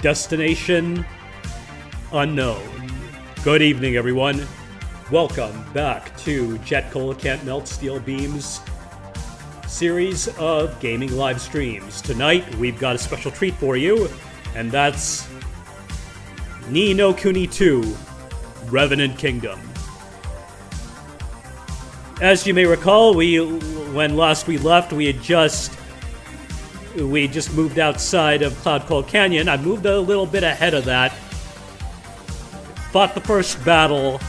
Destination unknown. Good evening, everyone. Welcome back to Jet Cola Can't Melt Steel Beam's series of gaming live streams. Tonight, we've got a special treat for you, and that's Ni no Kuni 2, Revenant Kingdom. As you may recall, when last we left, we just moved outside of Cloud Cold Canyon. I moved a little bit ahead of that. Fought the first battle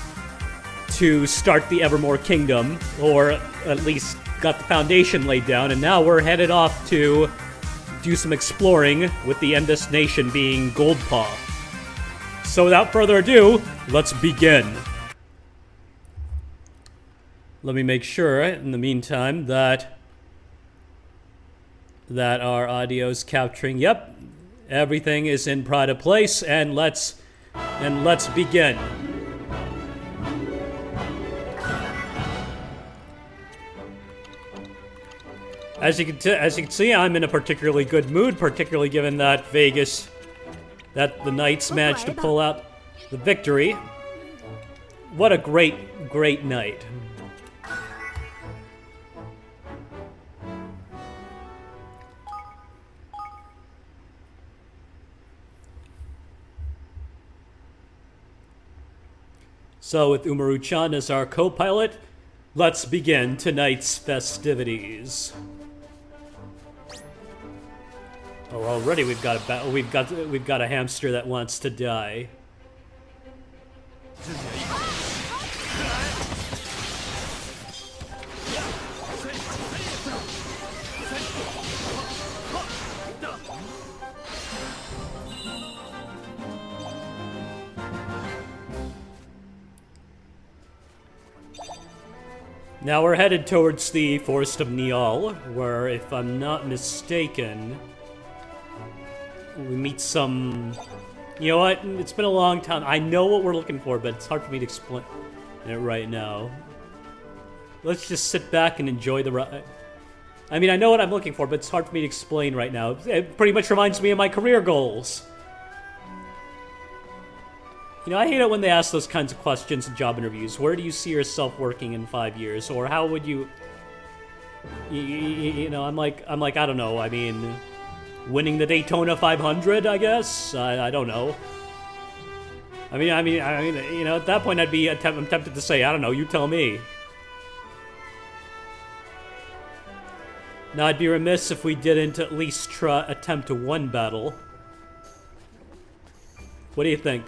to start the Evermore Kingdom, or at least got the foundation laid down, and now we're headed off to do some exploring, with the end destination being Goldpaw. So without further ado, let's begin. Let me make sure, in the meantime, that our audio's capturing. Yep, everything is in pride of place, and let's begin. As you can see, I'm in a particularly good mood, particularly given that that the Knights managed to pull out the victory. What a great night. So with Umaru-chan as our co-pilot, let's begin tonight's festivities. Oh, already we've got a hamster that wants to die. Now we're headed towards the Forest of Nial, where, if I'm not mistaken, we meet some... You know what? It's been a long time. I know what we're looking for, but it's hard for me to explain it right now. Let's just sit back and enjoy the ride. I mean, I know what I'm looking for, but it's hard for me to explain right now. It pretty much reminds me of my career goals. You know, I hate it when they ask those kinds of questions in job interviews. Where do you see yourself working in 5 years? Or how would you... You know, I'm like, I don't know. I mean, winning the Daytona 500, I guess? I don't know. I mean, you know, at that point I'm tempted to say, I don't know, you tell me. Now, I'd be remiss if we didn't at least attempt one battle. What do you think?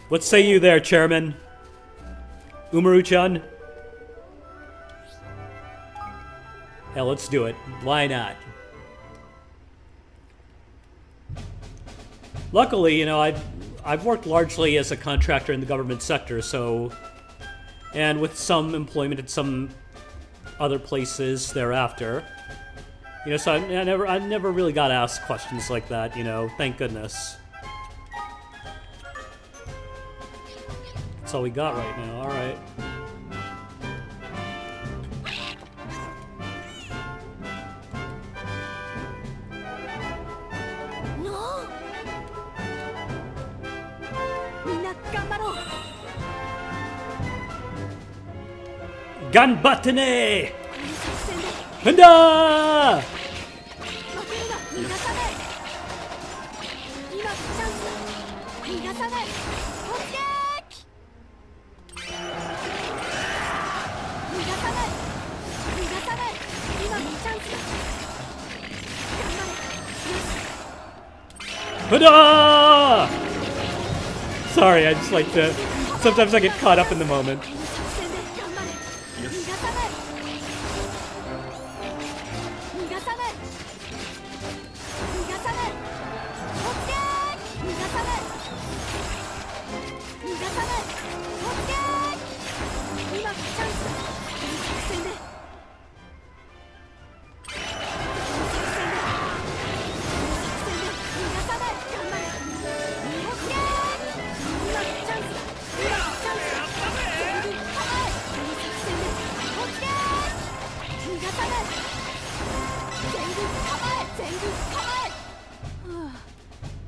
What say you there, Chairman? Umaru-chan? Hell, let's do it. Why not? Luckily, you know, I've worked largely as a contractor in the government sector, so... And with some employment at some other places thereafter. You know, so I never really got asked questions like that, you know, thank goodness. That's all we got right now, alright. Ganbatte! Hunda! Hunda! Sorry, I just like to... Sometimes I get caught up in the moment.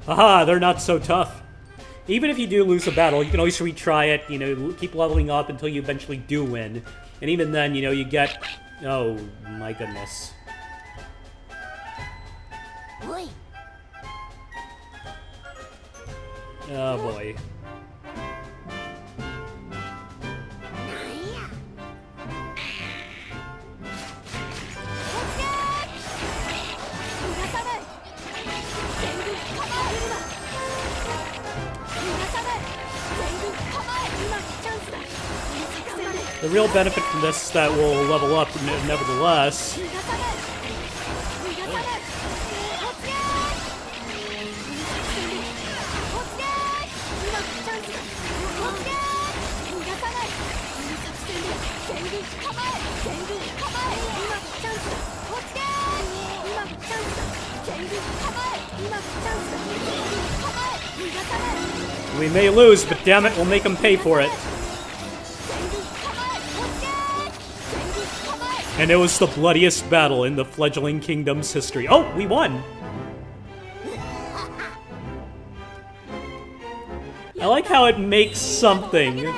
Haha, they're not so tough. Even if you do lose a battle, you can always retry it, you know, keep leveling up until you eventually do win. And even then, you know, you get... Oh, my goodness. Oh, boy. The real benefit from this is that we'll level up nevertheless. We may lose, but damn it, we'll make them pay for it. And it was the bloodiest battle in the fledgling kingdom's history. Oh, we won! I like how it makes something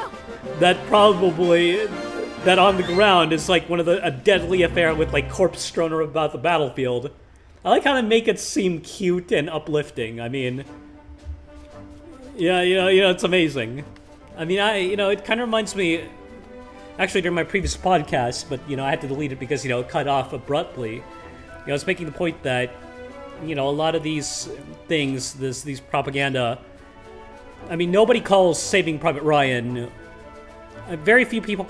that probably, that on the ground is like a deadly affair with like corpse strewn about the battlefield. I like how they make it seem cute and uplifting. I mean, yeah, it's amazing. I mean, it kind of reminds me, actually during my previous podcast, but, you know, I had to delete it because, you know, it cut off abruptly. You know, I was making the point that, you know, a lot of these things, these propaganda, I mean, nobody calls Saving Private Ryan, very few people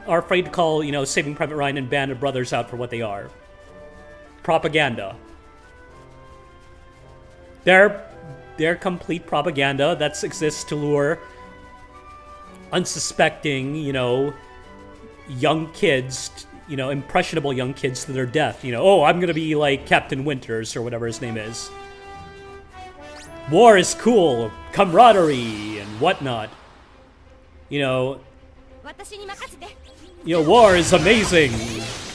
are afraid to call, you know, Saving Private Ryan and Band of Brothers out for what they are. Propaganda. They're complete propaganda that exists to lure unsuspecting, you know, young kids, you know, impressionable young kids to their death. You know, oh, I'm gonna be like Captain Winters or whatever his name is. War is cool, camaraderie and whatnot. You know, war is amazing.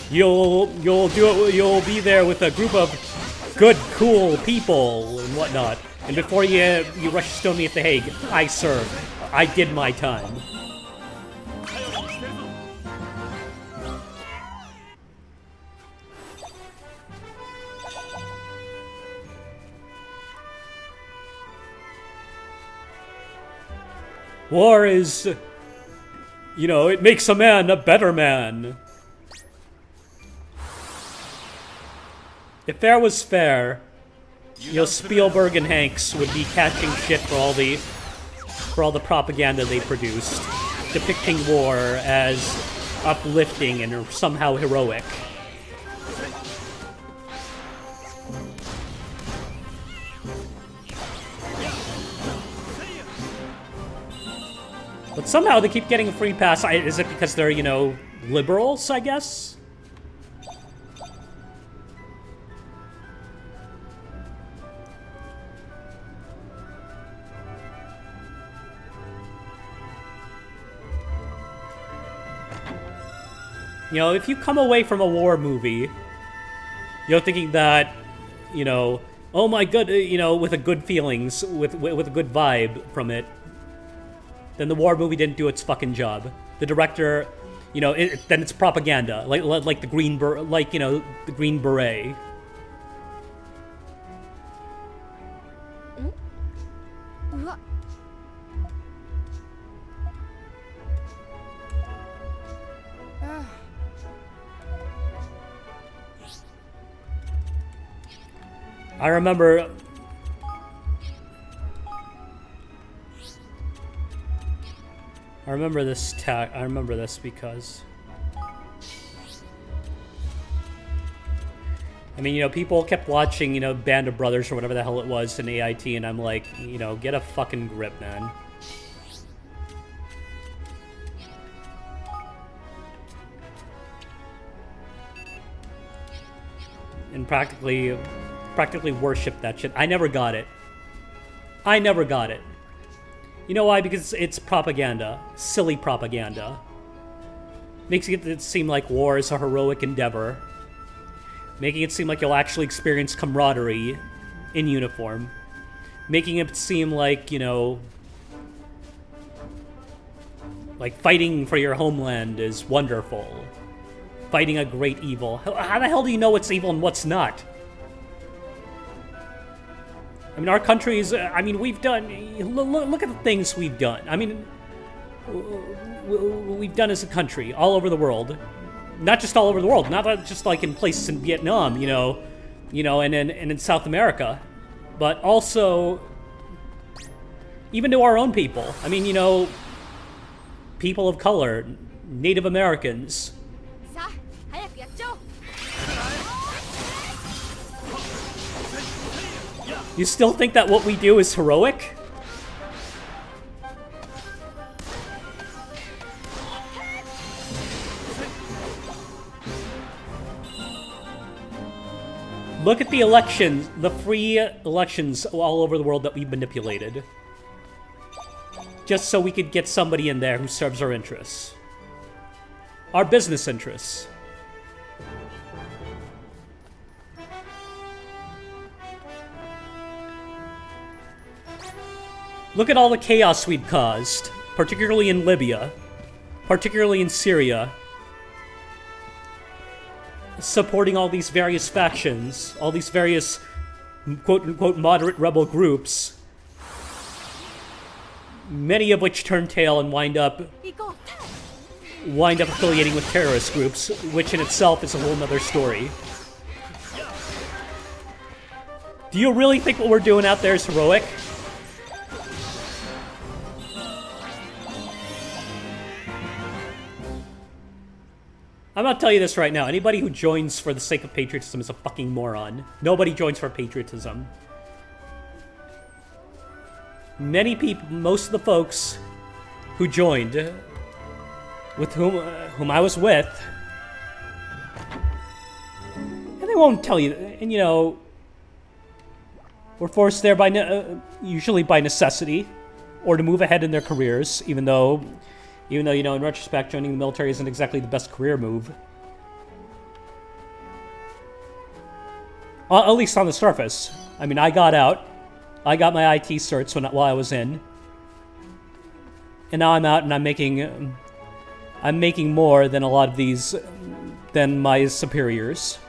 You'll be there with a group of good, cool people and whatnot. And before you rush to stone me at the Hague, I served. I did my time. War is, you know, it makes a man a better man. If fair was fair, you know, Spielberg and Hanks would be catching shit for all the propaganda they produced, depicting war as uplifting and somehow heroic. But somehow they keep getting a free pass. Is it because they're, you know, liberals, I guess? You know, if you come away from a war movie, you know, thinking that, you know, oh my god, you know, with a good feelings, with a good vibe from it, then the war movie didn't do its fucking job. The director, you know, then it's propaganda, like the Green the Green Beret. I remember this because I mean, you know, people kept watching, you know, Band of Brothers or whatever the hell it was in AIT, and I'm like, you know, get a fucking grip, man. And practically worship that shit. I never got it. You know why? Because it's propaganda. Silly propaganda. Makes it seem like war is a heroic endeavor. Making it seem like you'll actually experience camaraderie in uniform. Making it seem like, you know, like fighting for your homeland is wonderful. Fighting a great evil. How the hell do you know what's evil and what's not? I mean, our countries, I mean, we've done, look at the things we've done. I mean, we've done as a country all over the world. Not just all over the world, not just like in places in Vietnam, you know, and in South America, but also even to our own people. I mean, you know, people of color, Native Americans. You still think that what we do is heroic? Look at the elections, the free elections all over the world that we've manipulated. Just so we could get somebody in there who serves our interests. Our business interests. Look at all the chaos we've caused, particularly in Libya, particularly in Syria. Supporting all these various factions, all these various quote-unquote moderate rebel groups, many of which turn tail and wind up affiliating with terrorist groups, which in itself is a whole nother story. Do you really think what we're doing out there is heroic? I'm gonna tell you this right now. Anybody who joins for the sake of patriotism is a fucking moron. Nobody joins for patriotism. Many people, most of the folks who joined, with whom I was with, and they won't tell you, and you know, were forced there by, usually by necessity, or to move ahead in their careers, even though, you know, in retrospect, joining the military isn't exactly the best career move. At least on the surface. I mean, I got out. I got my IT certs while I was in. And now I'm out and I'm making more than a lot of these, than my superiors.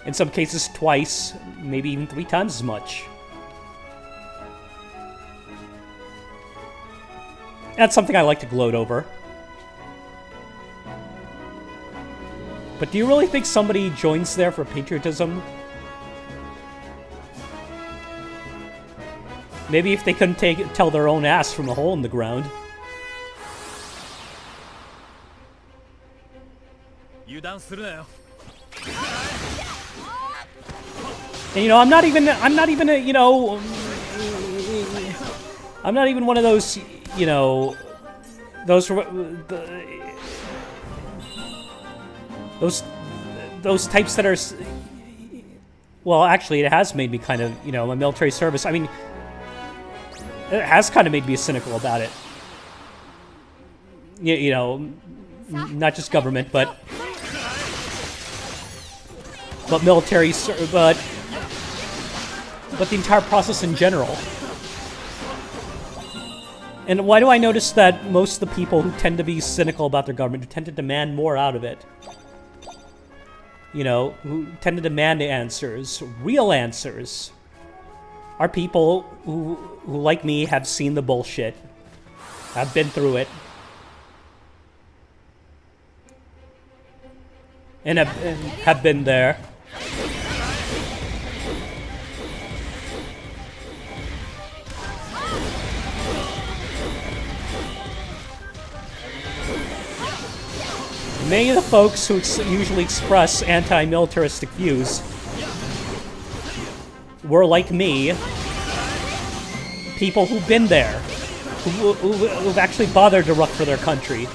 In some cases, twice, maybe even 3 times as much. That's something I like to gloat over. But do you really think somebody joins there for patriotism? Maybe if they couldn't tell their own ass from a hole in the ground. And you know, I'm not even a, you know, I'm not even one of those, you know, those types that are, well, actually, it has made me kind of, you know, my military service. I mean, it has kind of made me cynical about it. You know, not just government, but military, but the entire process in general. And why do I notice that most of the people who tend to be cynical about their government, who tend to demand more out of it, you know, who tend to demand answers, real answers, are people who like me, have seen the bullshit, have been through it, and have been there. Many of the folks who usually express anti-militaristic views were, like me, people who've been there, who've actually bothered to ruck for their country,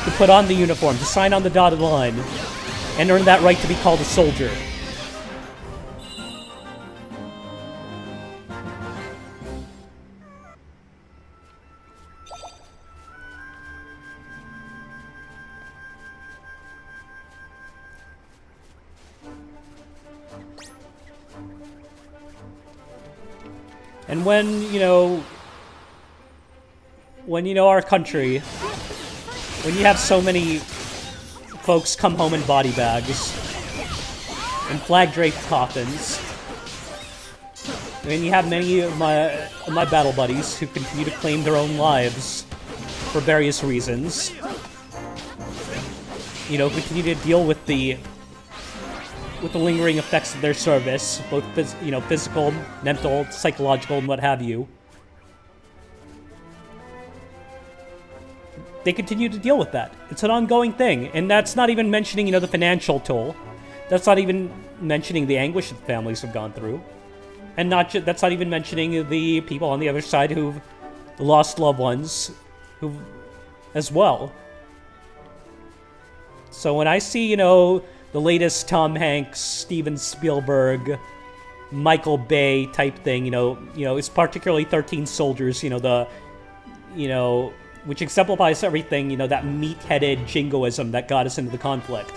to put on the uniform, to sign on the dotted line, and earn that right to be called a soldier. And when, our country, when you have so many folks come home in body bags and flag-draped coffins, and you have many of my battle buddies who continue to claim their own lives for various reasons, who continue to deal with the lingering effects of their service, both physical, mental, psychological, and what have you. They continue to deal with that. It's an ongoing thing, and that's not even mentioning, the financial toll. That's not even mentioning the anguish that families have gone through, and that's not even mentioning the people on the other side who've lost loved ones, as well. So when I see, the latest Tom Hanks, Steven Spielberg, Michael Bay type thing, it's particularly 13 Soldiers, which exemplifies everything, that meat-headed jingoism that got us into the conflict.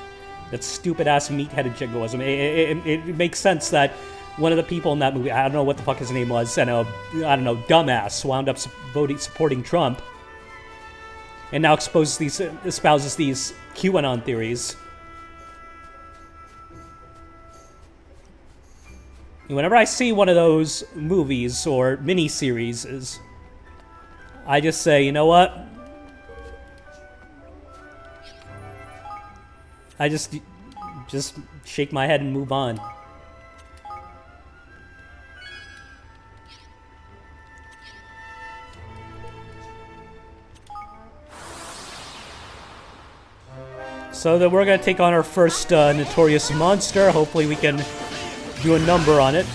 That stupid-ass meat-headed jingoism. It makes sense that one of the people in that movie, I don't know what the fuck his name was, and dumbass, wound up supporting Trump, and now espouses these QAnon theories. Whenever I see one of those movies or miniseries, I just say, you know what? I just shake my head and move on. So then we're gonna take on our first notorious monster. Hopefully we can do a number on it.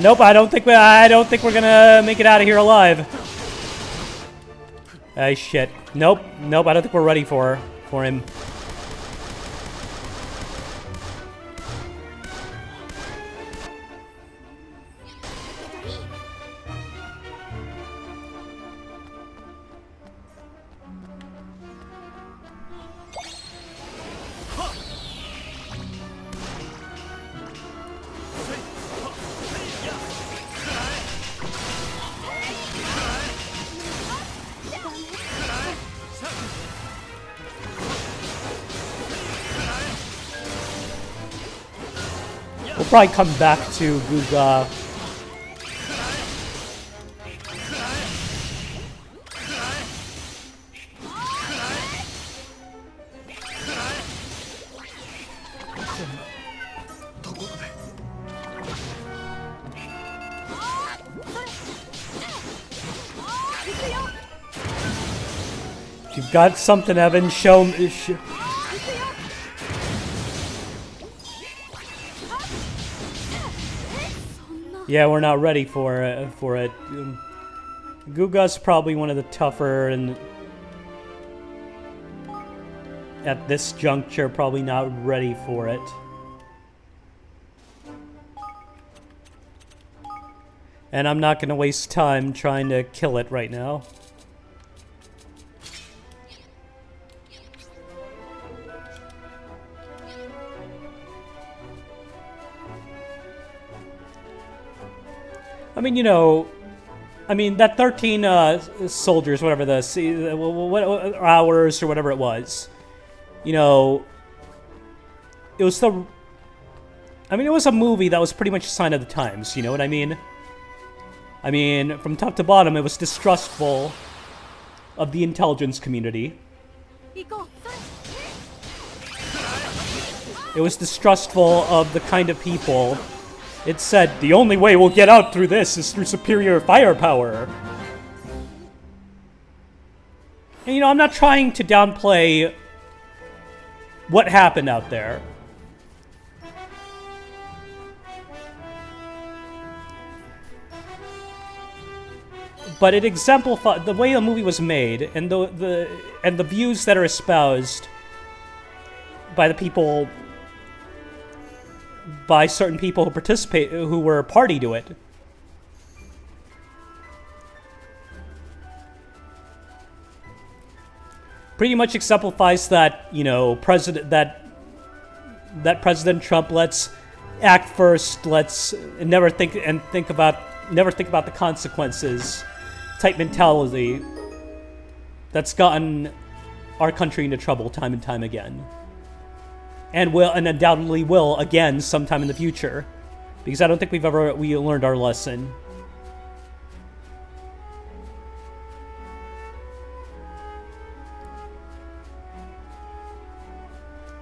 Nope, I don't think we're gonna make it out of here alive. Shit. Nope, I don't think we're ready for him. We'll probably come back to Guga. If you've got something, Evan, show me. Yeah, we're not ready for it. Guga's probably one of the tougher, and at this juncture, probably not ready for it. And I'm not going to waste time trying to kill it right now. I mean, that 13 soldiers, whatever what hours or whatever it was, it was it was a movie that was pretty much a sign of the times, you know what I mean? I mean, from top to bottom, it was distrustful of the intelligence community. It was distrustful of the kind of people. It said, the only way we'll get out through this is through superior firepower. And, I'm not trying to downplay what happened out there. But it exemplified the way the movie was made, and the views that are espoused by the people, by certain people who were party to it. Pretty much exemplifies that, President Trump lets act first, let's never think about the consequences type mentality that's gotten our country into trouble time and time again. And undoubtedly will again sometime in the future. Because I don't think we learned our lesson.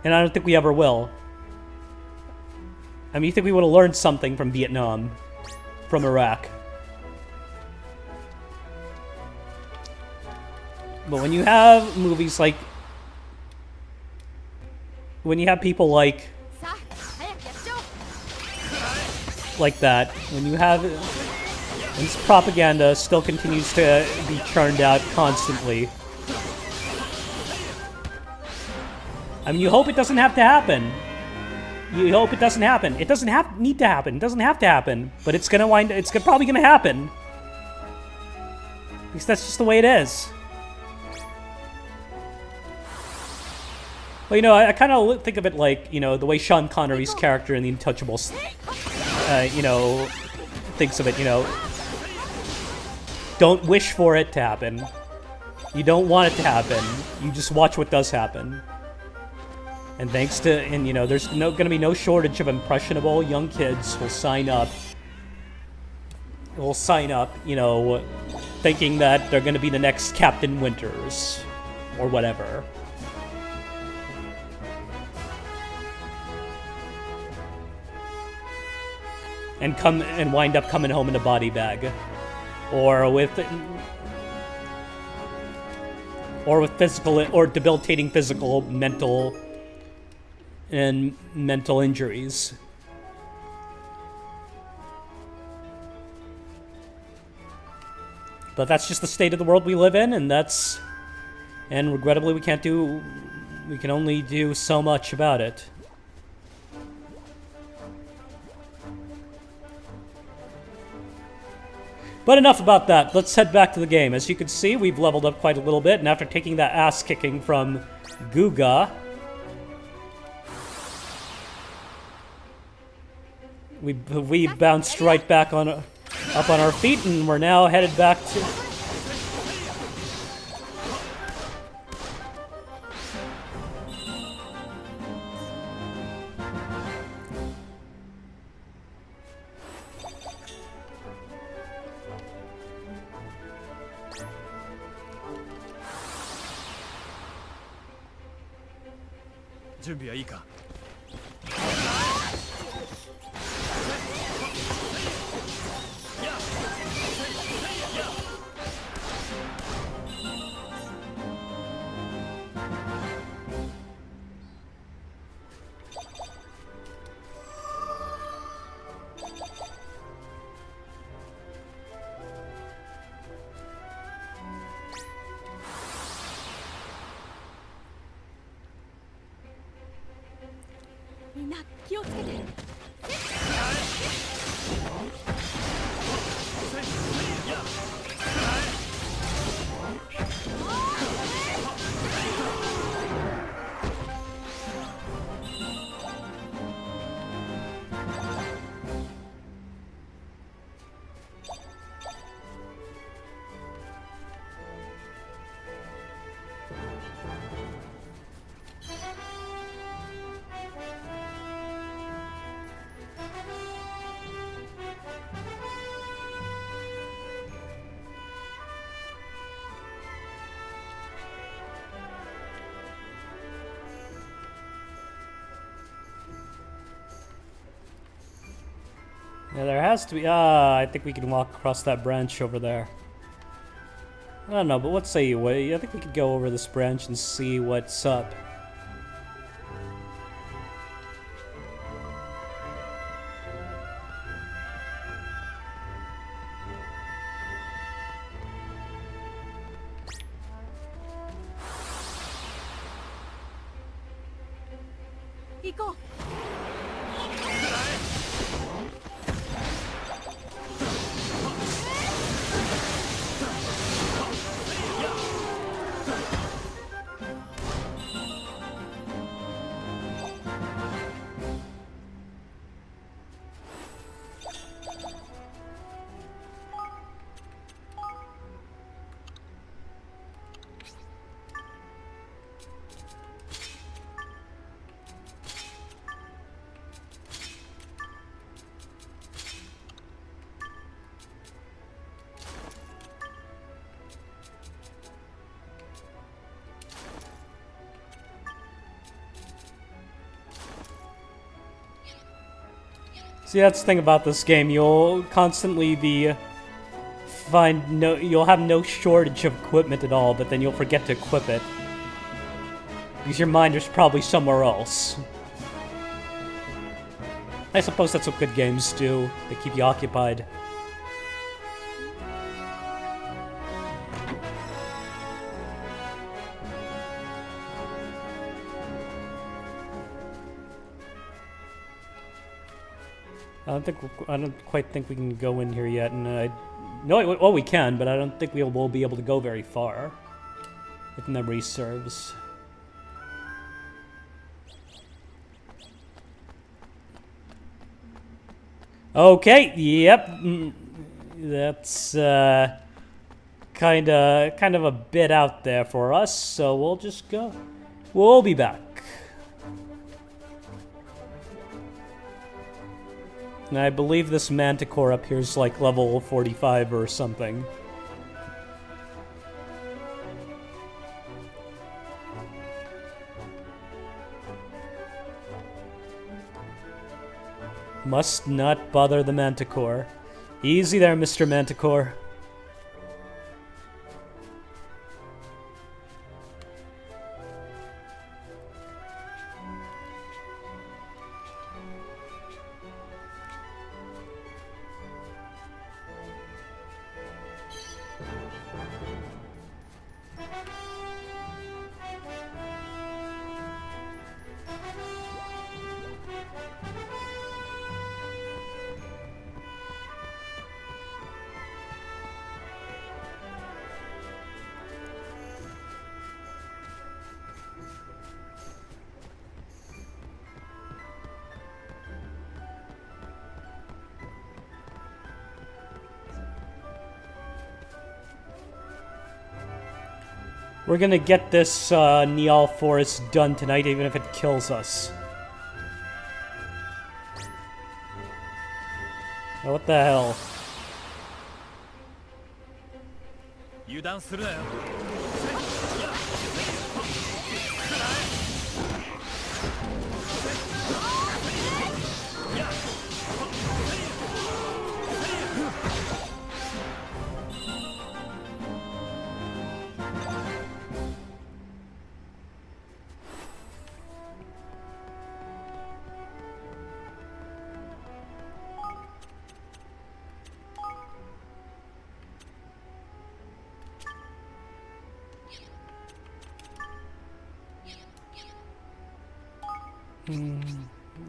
And I don't think we ever will. I mean, you think we would have learned something from Vietnam, from Iraq. But when you have movies like... When you have people like that, when you have... And this propaganda still continues to be churned out constantly. I mean, you hope it doesn't have to happen. You hope it doesn't happen. It doesn't need to happen. It doesn't have to happen. But it's probably gonna happen. Because that's just the way it is. Well, you know, I kind of think of it like, you know, the way Sean Connery's character in The Untouchables, you know, thinks of it, you know. Don't wish for it to happen. You don't want it to happen. You just watch what does happen. And you know, there's gonna be no shortage of impressionable young kids who'll sign up, you know, thinking that they're gonna be the next Captain Winters, or whatever. And wind up coming home in a body bag. Or with physical, or debilitating physical, mental injuries. But that's just the state of the world we live in, and regrettably we can only do so much about it. But enough about that. Let's head back to the game. As you can see, we've leveled up quite a little bit, and after taking that ass kicking from Guga, we bounced right back up on our feet, and we're now headed back to... Yeah, there has to be... I think we can walk across that branch over there. I don't know, but what say you? I think we could go over this branch and see what's up. See, that's the thing about this game. You'll constantly be you'll have no shortage of equipment at all, but then you'll forget to equip it. Because your mind is probably somewhere else. I suppose that's what good games do. They keep you occupied. I don't quite think we can go in here yet, and no, well, we can, but I don't think we'll be able to go very far. If memory serves. Okay, yep. That's kind of a bit out there for us, so we'll just go. We'll be back. And I believe this Manticore up here is like level 45 or something. Must not bother the Manticore. Easy there, Mr. Manticore. We're gonna get this Niall Forest done tonight, even if it kills us. Oh, what the hell?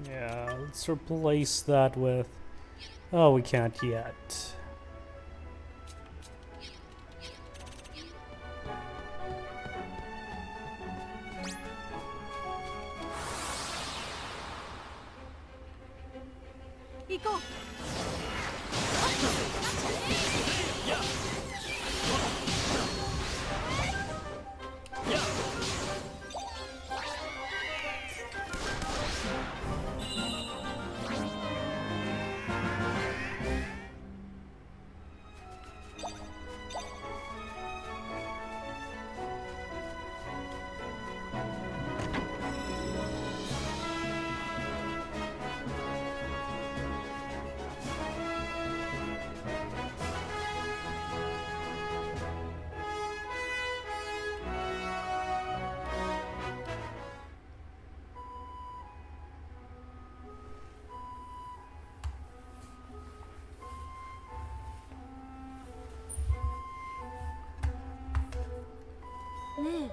Yeah, let's replace that with... Oh, we can't yet. Go. 네.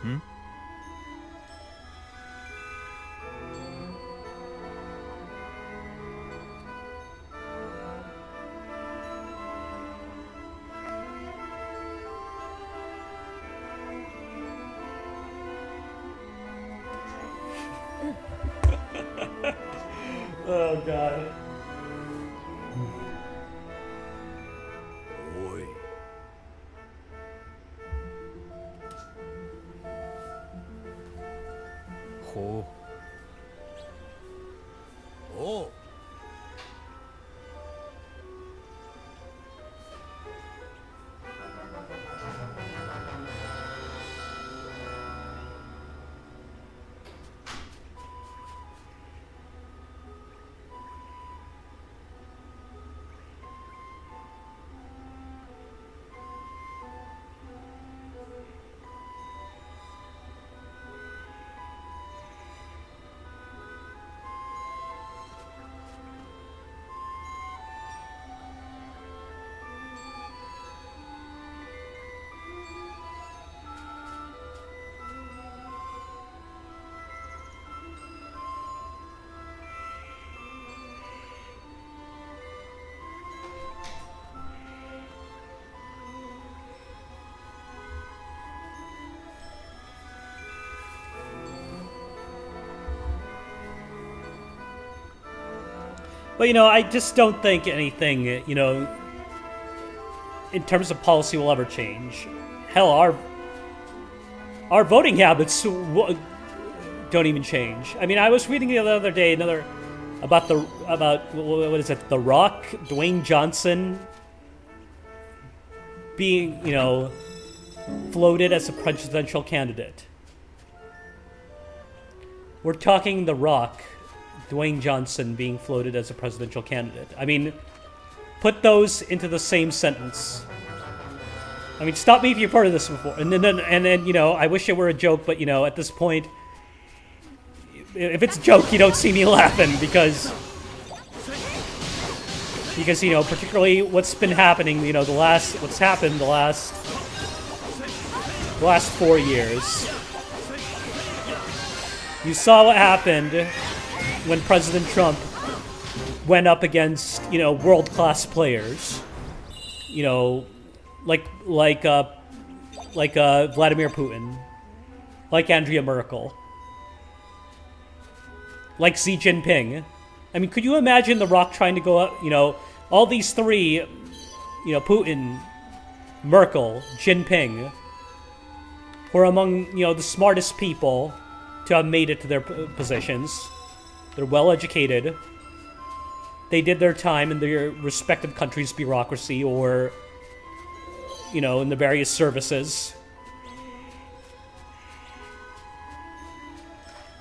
응? Oh god. But, you know, I just don't think anything, you know, in terms of policy will ever change. Hell, our voting habits don't even change. I mean, I was reading the other day about what is it, The Rock, Dwayne Johnson being, you know, floated as a presidential candidate. We're talking The Rock, Dwayne Johnson being floated as a presidential candidate. I mean, put those into the same sentence. I mean, stop me if you've heard of this before. And then, you know, I wish it were a joke, but, you know, at this point, if it's a joke, you don't see me laughing because, you know, particularly what's been happening, you know, what's happened the last 4 years. You saw what happened when President Trump went up against, you know, world-class players, you know, like Vladimir Putin, like Angela Merkel, like Xi Jinping. I mean, could you imagine The Rock trying to go up, you know, all these three, you know, Putin, Merkel, Jinping, who are among, you know, the smartest people to have made it to their positions. They're well-educated. They did their time in their respective countries' bureaucracy or, you know, in the various services.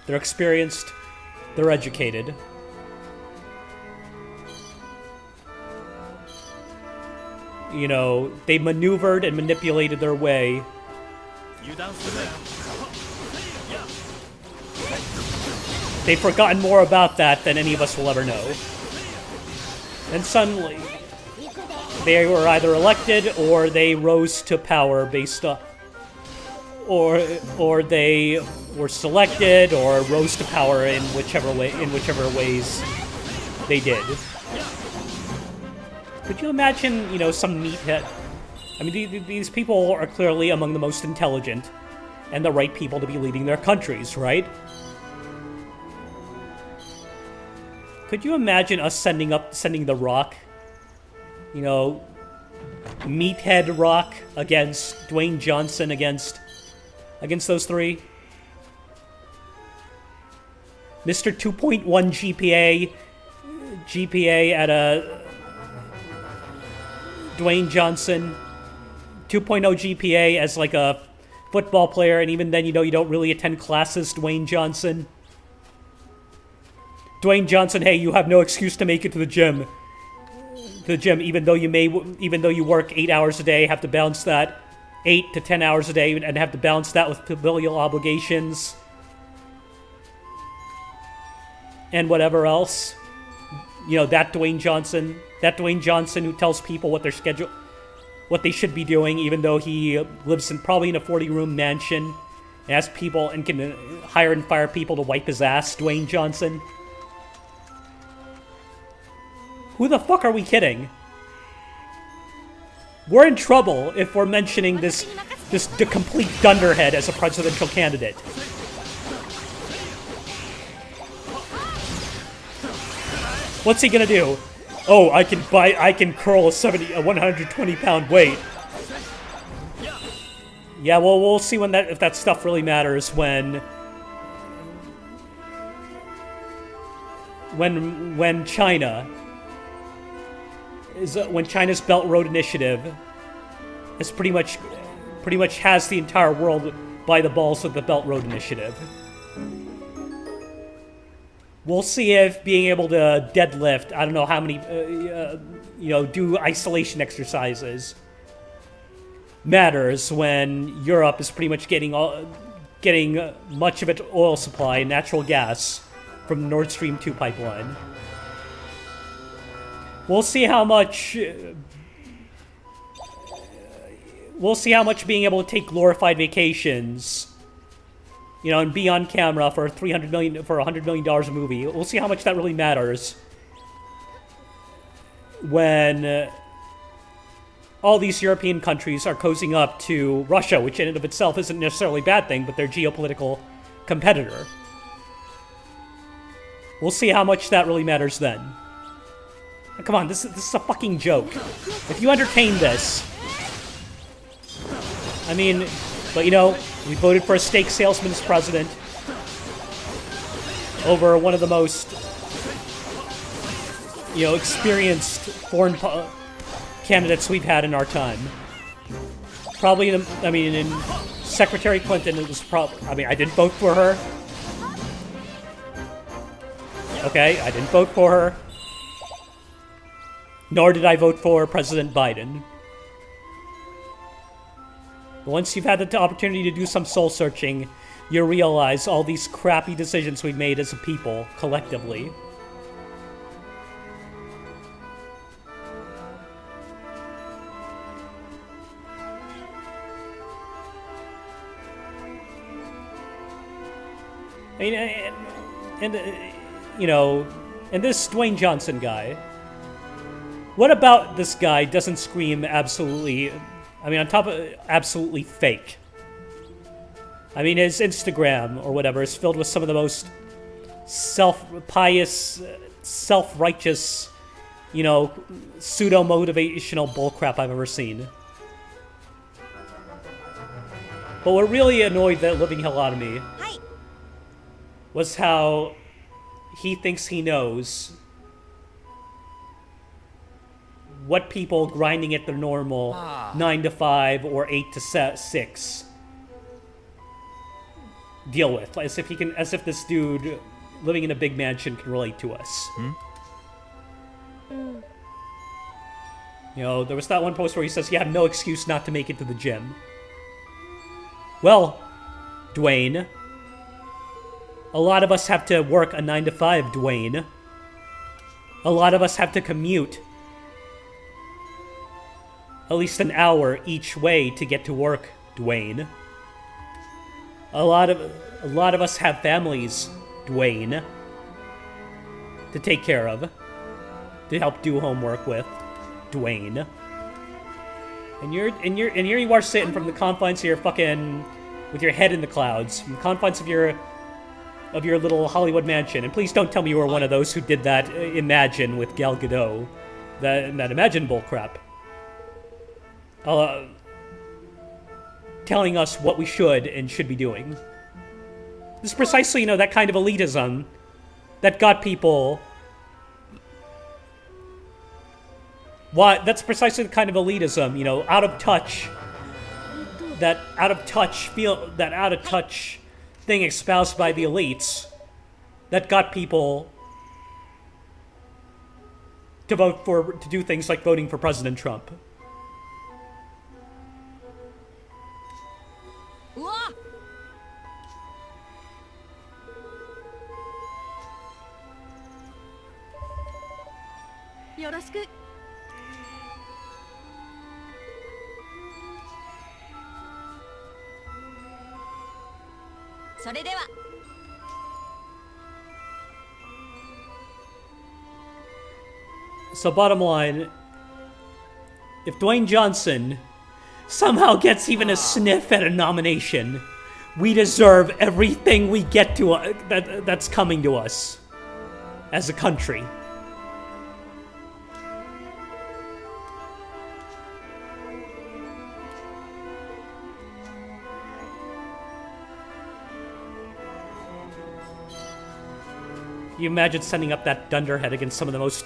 They're experienced. They're educated. You know, they maneuvered and manipulated their way. They've forgotten more about that than any of us will ever know. And suddenly, they were either elected or they rose to power based on, or they were selected or rose to power in whichever ways they did. Could you imagine, you know, some meathead? I mean, these people are clearly among the most intelligent and the right people to be leading their countries, right? Could you imagine us sending The Rock, you know, meathead Rock against Dwayne Johnson against those three? Mr. 2.1 GPA at a Dwayne Johnson, 2.0 GPA as like a football player, and even then, you know, you don't really attend classes, Dwayne Johnson. Dwayne Johnson, hey, you have no excuse to make it to the gym. Even though you work 8 hours a day, have to balance that 8 to 10 hours a day, and have to balance that with familial obligations and whatever else. You know, that Dwayne Johnson who tells people what they should be doing, even though he lives probably in a 40-room mansion, and has people and can hire and fire people to wipe his ass. Dwayne Johnson. Who the fuck are we kidding? We're in trouble if we're mentioning this complete dunderhead as a presidential candidate. What's he gonna do? Oh, I can curl a 120-pound weight. Yeah, well, we'll see if that stuff really matters when China's Belt and Road Initiative is pretty much has the entire world by the balls with the Belt and Road Initiative. We'll see if being able to deadlift, I don't know how many, you know, do isolation exercises matters when Europe is pretty much getting much of its oil supply and natural gas from the Nord Stream 2 pipeline. We'll see how much being able to take glorified vacations, you know, and be on camera for $100 million a movie. We'll see how much that really matters when all these European countries are cozying up to Russia, which in and of itself isn't necessarily a bad thing, but their geopolitical competitor. We'll see how much that really matters then. Come on, this is a fucking joke. If you entertain this... I mean, but you know, we voted for a steak salesman as president over one of the most, you know, experienced foreign candidates we've had in our time. Probably, in Secretary Clinton, it was probably... I mean, I didn't vote for her. Okay, I didn't vote for her. Nor did I vote for President Biden. But once you've had the opportunity to do some soul-searching, you realize all these crappy decisions we've made as a people, collectively. I mean, you know, and this Dwayne Johnson guy, what about this guy doesn't scream absolutely, I mean, on top of absolutely fake? I mean, his Instagram or whatever is filled with some of the most pious, self-righteous, you know, pseudo-motivational bullcrap I've ever seen. But what really annoyed the living hell out of me was how he thinks he knows what people grinding at their normal 9 to 5 or 8 to 6 deal with. As if this dude living in a big mansion can relate to us. You know, there was that one post where he says, you have no excuse not to make it to the gym. Well, Dwayne, a lot of us have to work a 9 to 5, Dwayne. A lot of us have to commute at least an hour each way to get to work, Dwayne. A lot of us have families, Dwayne, to take care of, to help do homework with, Dwayne. And here you are sitting from the confines of your fucking, with your head in the clouds, from the confines of your little Hollywood mansion. And please don't tell me you were one of those who did that Imagine with Gal Gadot, that Imagine bullcrap. Telling us what we should and should be doing. This is precisely, you know, that kind of elitism that got people... That's precisely the kind of elitism, you know, out of touch thing espoused by the elites that got people to do things like voting for President Trump. So bottom line, if Dwayne Johnson somehow gets even a sniff at a nomination, we deserve everything we get to that's coming to us as a country. You imagine sending up that dunderhead against some of the most...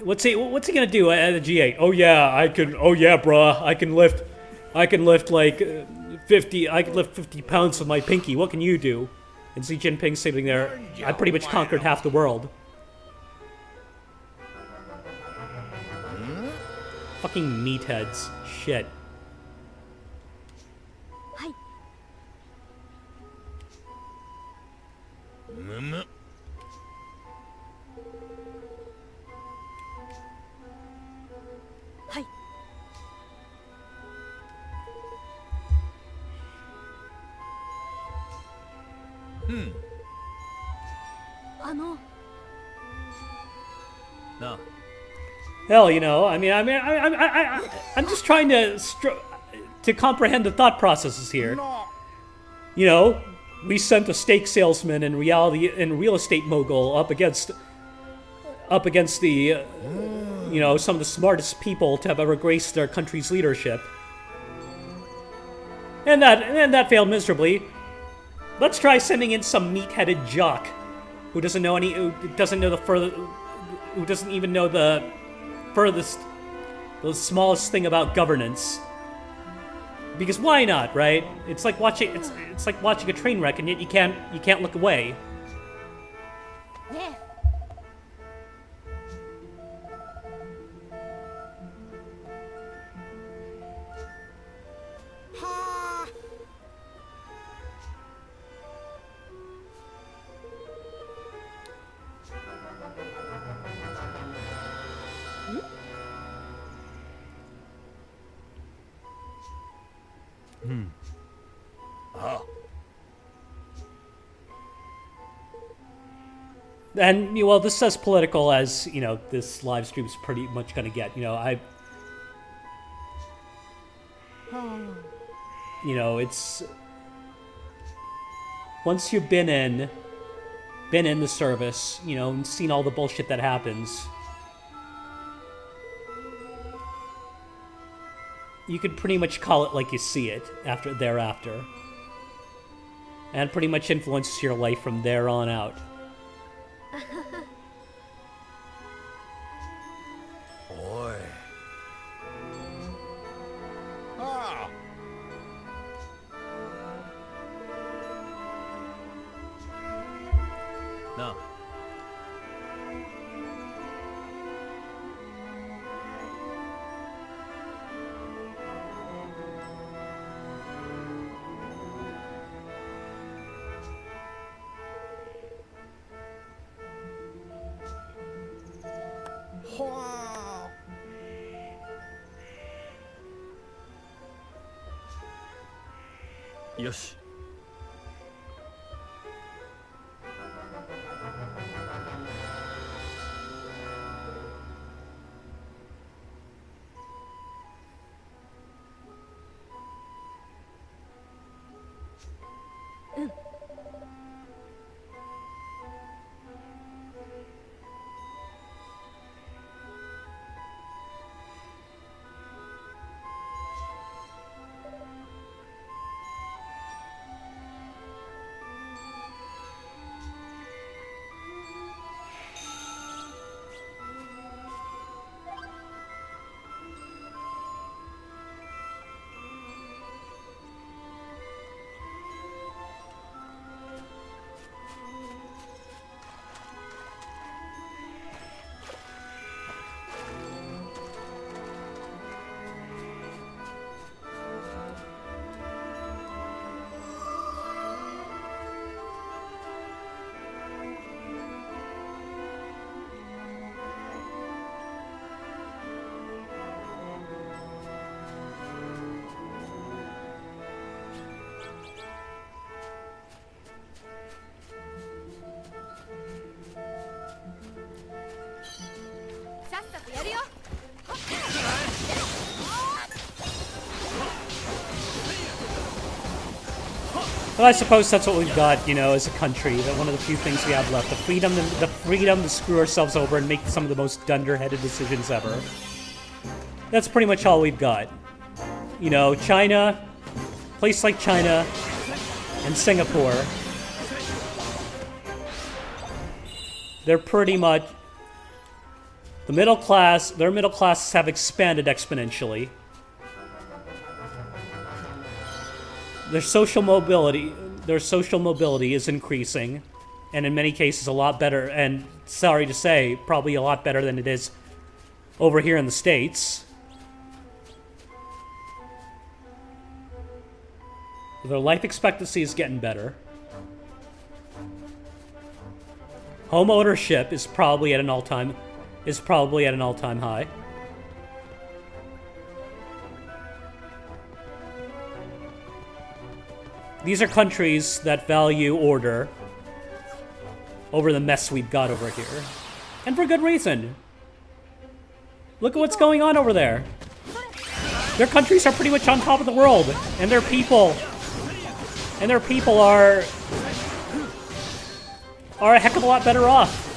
What's he gonna do at the G8? Oh yeah, bruh, I can lift like 50. I can lift 50 pounds with my pinky. What can you do? And Xi Jinping sitting there. I pretty much conquered half the world. Fucking meatheads. Shit. Hell, you know, I'm just trying to comprehend the thought processes here. You know, we sent a steak salesman and real estate mogul up against up against the, you know, some of the smartest people to have ever graced their country's leadership. And that failed miserably. Let's try sending in some meat-headed jock who doesn't know who doesn't even know the smallest thing about governance. Because why not, right? It's like watching a train wreck, and yet you can't look away. Yeah. And, well, this is as political as, you know, this live stream's pretty much gonna get. You know, you know, it's... Once you've been in the service, you know, and seen all the bullshit that happens, you can pretty much call it like you see it thereafter. And pretty much influences your life from there on out. Boy. Ah. No. Wow. Yoshi. Well, I suppose that's what we've got, you know, as a country. That one of the few things we have left. The freedom to screw ourselves over and make some of the most dunderheaded decisions ever. That's pretty much all we've got. You know, China, place like China, and Singapore. They're pretty much... their middle classes have expanded exponentially. Their social mobility is increasing, and in many cases a lot better, and sorry to say, probably a lot better than it is over here in the States. Their life expectancy is getting better. Home ownership is probably at an all-time high. These are countries that value order over the mess we've got over here. And for good reason. Look at what's going on over there. Their countries are pretty much on top of the world, and their people are a heck of a lot better off.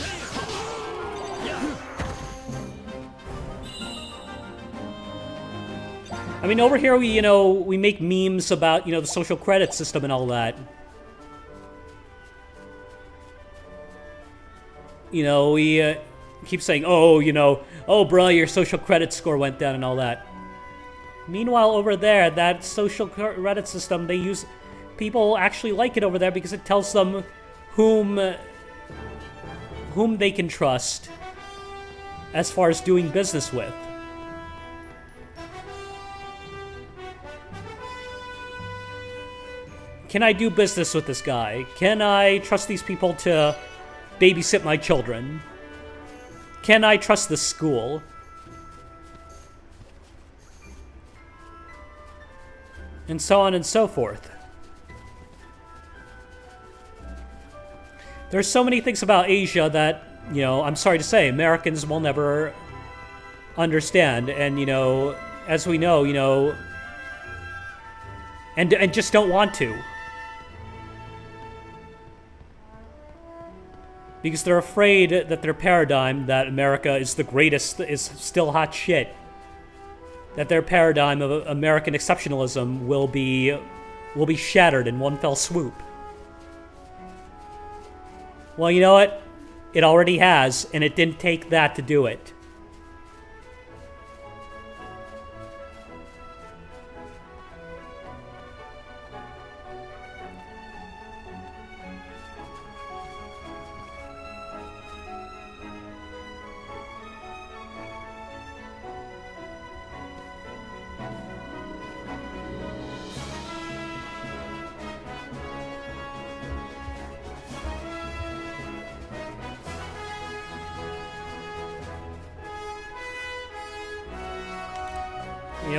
I mean, over here we make memes about, the social credit system and all that. We keep saying, oh, bro, your social credit score went down and all that. Meanwhile, over there, that social credit system, people actually like it over there because it tells them whom they can trust as far as doing business with. Can I do business with this guy? Can I trust these people to babysit my children? Can I trust the school? And so on and so forth. There's so many things about Asia that, I'm sorry to say, Americans will never understand. And, as we know, and just don't want to. Because they're afraid that their paradigm, that America is the greatest, is still hot shit. That their paradigm of American exceptionalism will be shattered in one fell swoop. Well, you know what? It already has, and it didn't take that to do it.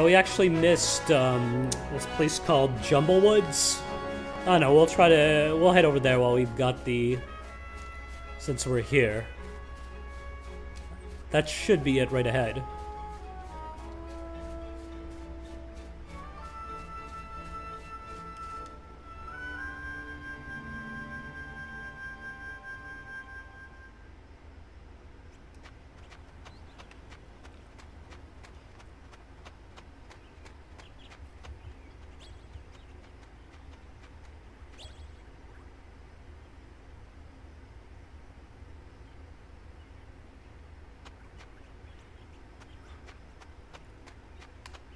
We actually missed this place called Jumblewoods. I don't know, we'll head over there while we've got since we're here. That should be it right ahead.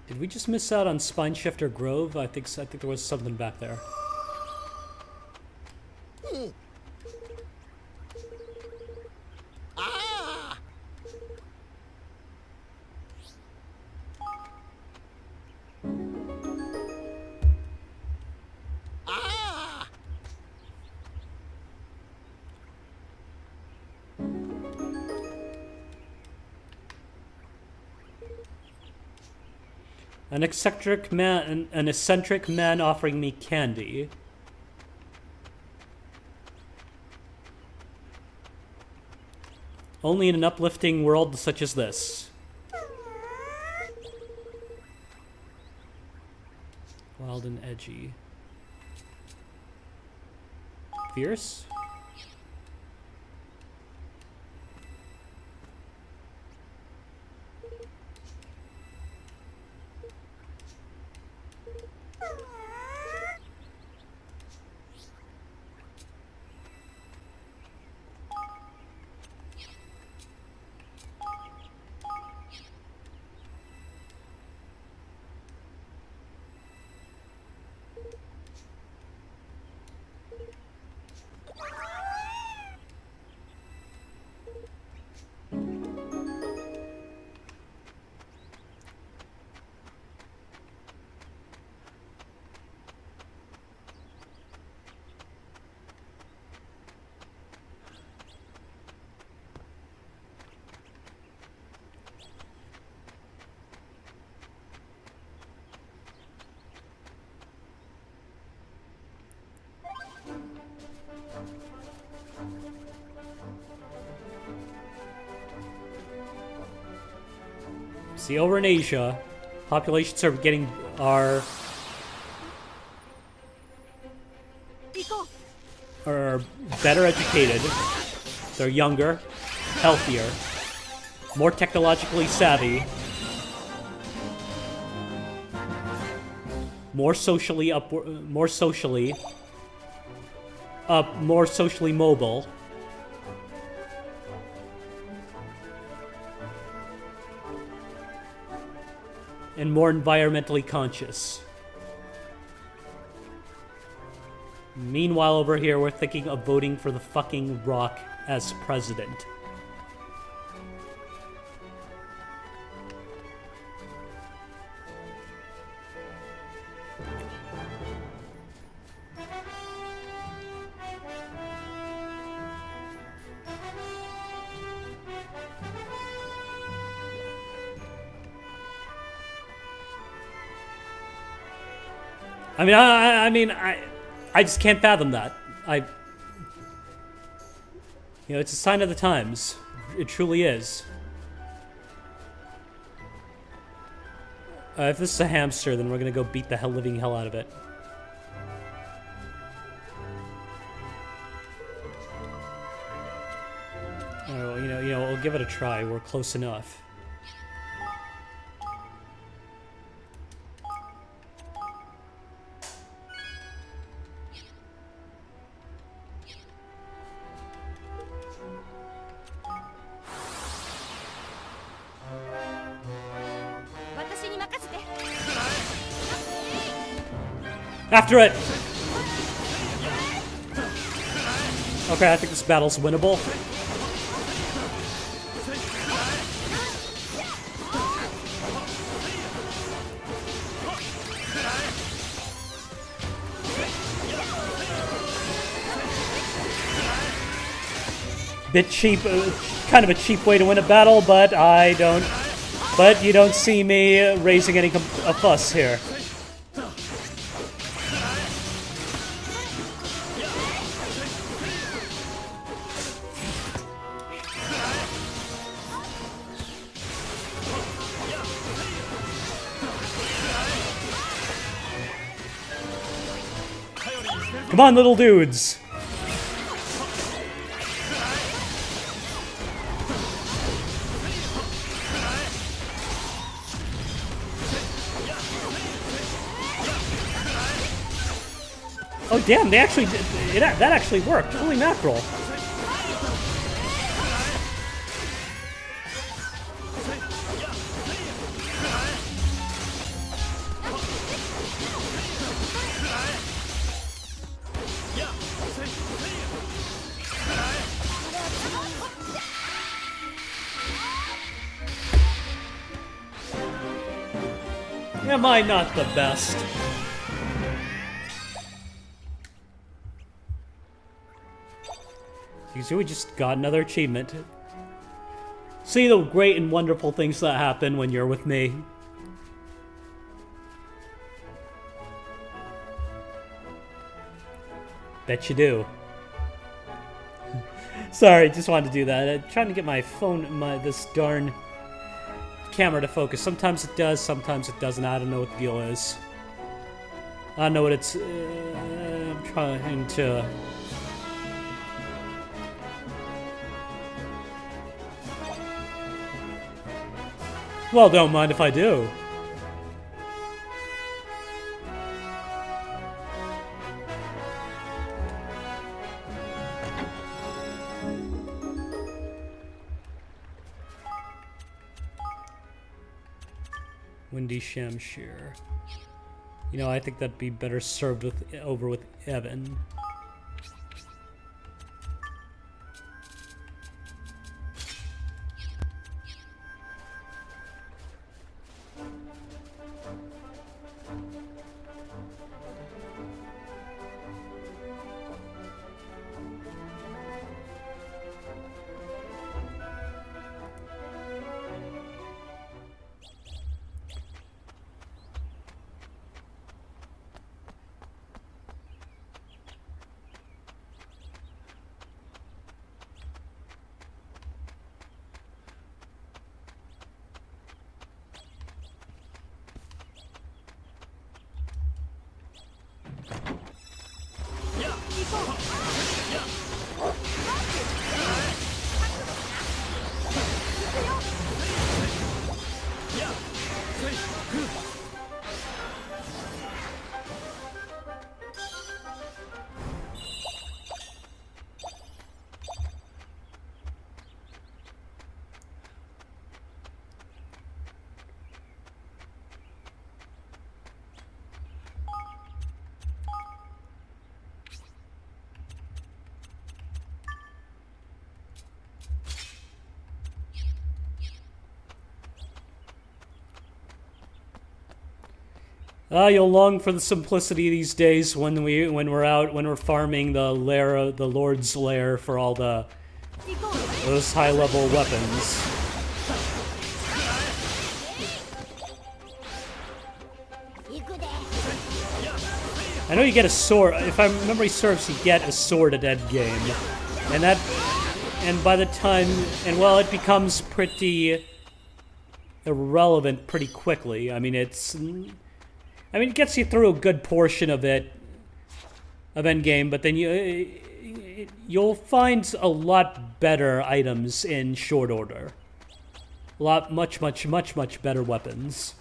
Did we just miss out on Spineshifter Grove? I think there was something back there. An eccentric man offering me candy. Only in an uplifting world such as this. Wild and edgy. Fierce? See, over in Asia, populations are better educated, they're younger, healthier, more technologically savvy. more socially more socially mobile. And more environmentally conscious. Meanwhile, over here, we're thinking of voting for the fucking Rock as president. I just can't fathom that. You know, it's a sign of the times. It truly is. If this is a hamster, then we're gonna go beat the living hell out of it. Oh, you know, we'll give it a try. We're close enough. After it! Okay, I think this battle's winnable. Bit cheap, kind of a cheap way to win a battle, but but you don't see me raising any a fuss here. Come on, little dudes! Oh damn, they actually did, that actually worked. Holy mackerel. Am I not the best? You see, we just got another achievement. See the great and wonderful things that happen when you're with me. Bet you do. Sorry, just wanted to do that. I'm trying to get my phone, this darn camera to focus. Sometimes it does, sometimes it doesn't. I don't know what the deal is. I don't know what it's... I'm trying to... Well, don't mind if I do. Windy Shamshir. You know, I think that'd be better served over with Evan. You'll long for the simplicity these days when we're farming the lair, the Lord's lair for all those high-level weapons. I know you get a sword. If my memory serves, you get a sword at endgame, and by the time, well, it becomes pretty irrelevant pretty quickly. I mean, it gets you through a good portion of endgame, but then you'll find a lot better items in short order. Much better weapons.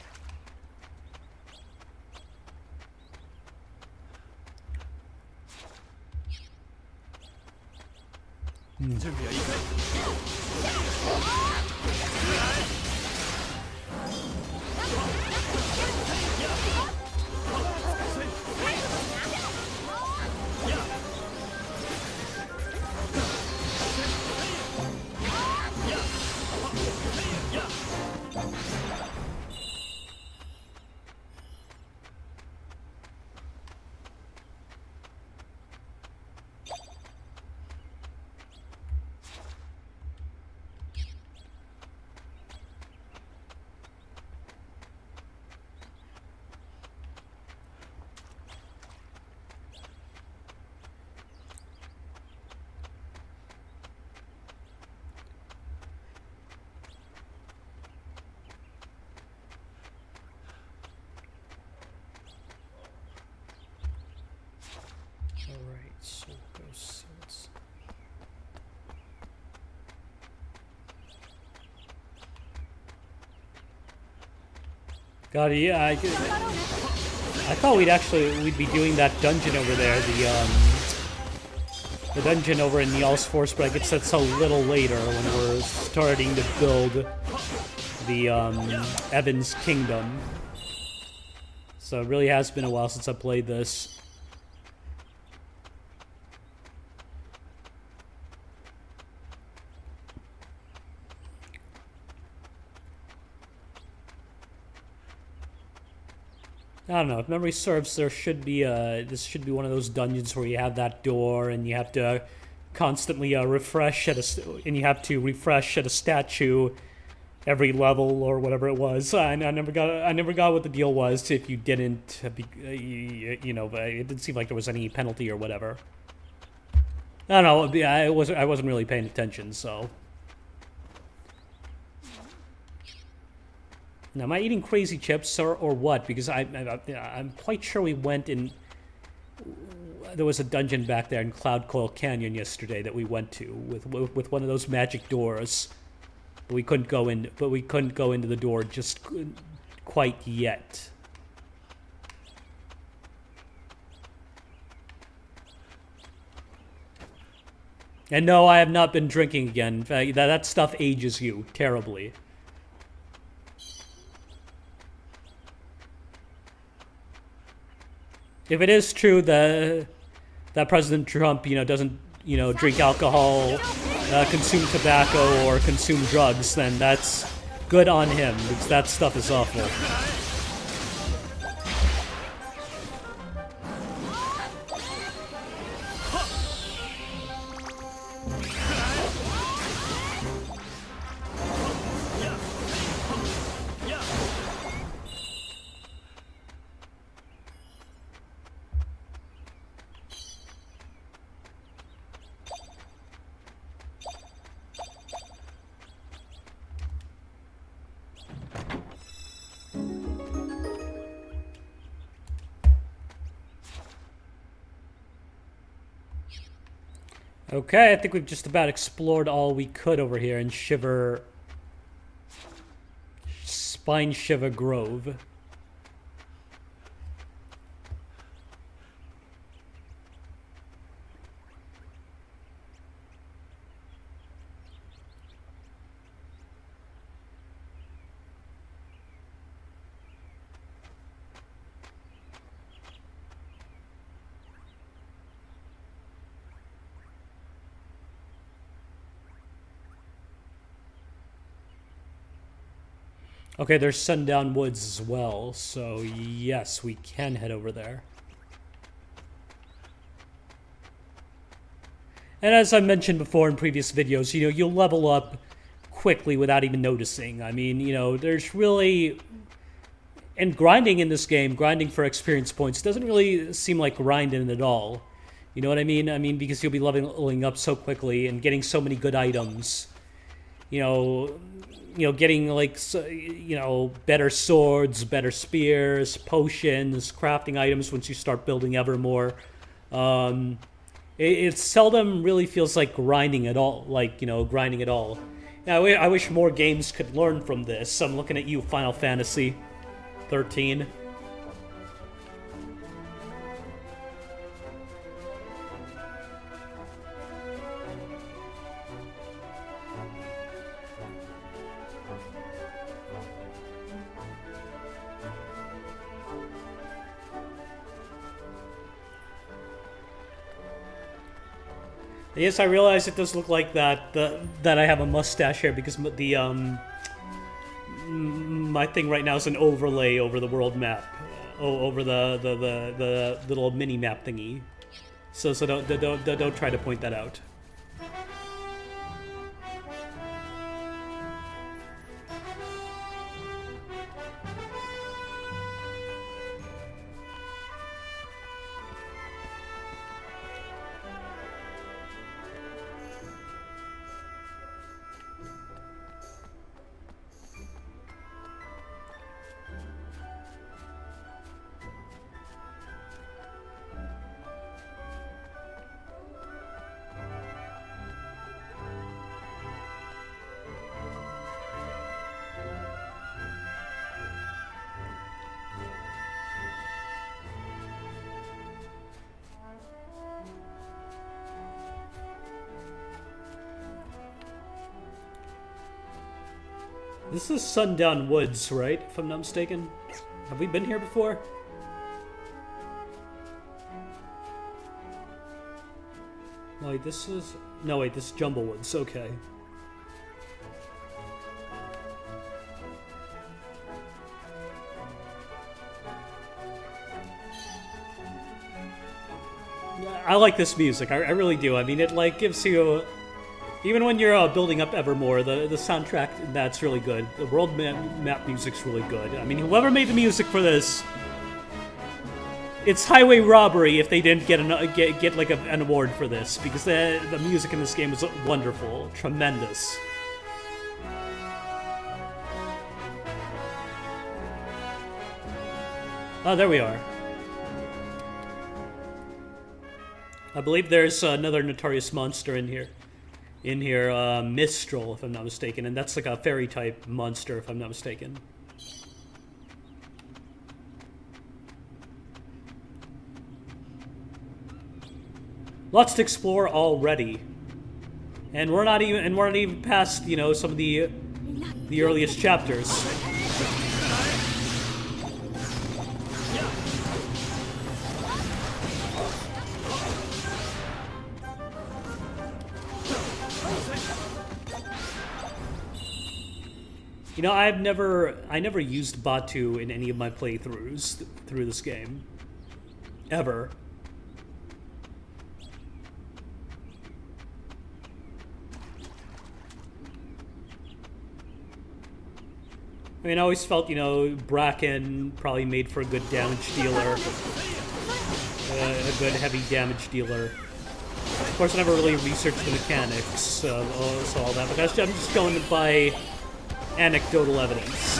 God, yeah, I thought we'd be doing that dungeon over there, the dungeon over in Niall's Force, but I guess that's a little later when we're starting to build the Evan's Kingdom. So it really has been a while since I played this. I don't know. If memory serves, there should be this should be one of those dungeons where you have that door and you have to constantly refresh at you have to refresh at a statue every level or whatever it was. I never got what the deal was if you didn't. You know, it didn't seem like there was any penalty or whatever. I don't know. I wasn't really paying attention, so. Now, am I eating crazy chips or what? Because I'm quite sure we went in. There was a dungeon back there in Cloud Coil Canyon yesterday that we went to with one of those magic doors. But we couldn't go in. But we couldn't go into the door just quite yet. And no, I have not been drinking again. In fact, that stuff ages you terribly. If it is true that President Trump, doesn't, drink alcohol, consume tobacco, or consume drugs, then that's good on him, because that stuff is awful. Okay, I think we've just about explored all we could over here in Spine Shiva Grove. Okay, there's Sundown Woods as well, so yes, we can head over there. And as I mentioned before in previous videos, you know, you'll level up quickly without even noticing. I mean, you know, there's really... And grinding in this game, grinding for experience points, doesn't really seem like grinding at all. You know what I mean? I mean, because you'll be leveling up so quickly and getting so many good items. You know, getting, like, you know, better swords, better spears, potions, crafting items once you start building Evermore. It seldom really feels like grinding at all. Like, you know, grinding at all. Yeah, I wish more games could learn from this. I'm looking at you, Final Fantasy 13. Yes, I realize it does look like that that I have a mustache here because the my thing right now is an overlay over the world map, over the little mini map thingy. So don't try to point that out. This is Sundown Woods, right? If I'm not mistaken. Have we been here before? No, wait, this is... No, wait, this is Jumble Woods. Okay. I like this music. I really do. I mean, it, like, gives you... Even when you're building up Evermore, the soundtrack, that's really good. The world map music's really good. I mean, whoever made the music for this, it's highway robbery if they didn't get like an award for this, because the music in this game is wonderful, tremendous. Oh, there we are. I believe there's another notorious monster in here. Mistral, if I'm not mistaken, and that's like a fairy-type monster, if I'm not mistaken. Lots to explore already, and we're not even past, you know, some of the earliest chapters. You know, I never used Batu in any of my playthroughs through this game. Ever. I mean, I always felt, you know, Bracken probably made for a good damage dealer. A good heavy damage dealer. Of course, I never really researched the mechanics, so all that, but I'm just going by anecdotal evidence.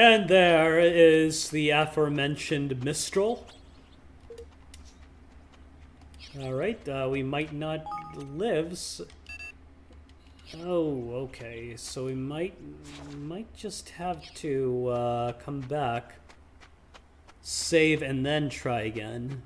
And there is the aforementioned Mistral. Alright, we might not live. Oh, okay. So we might just have to come back, save, and then try again.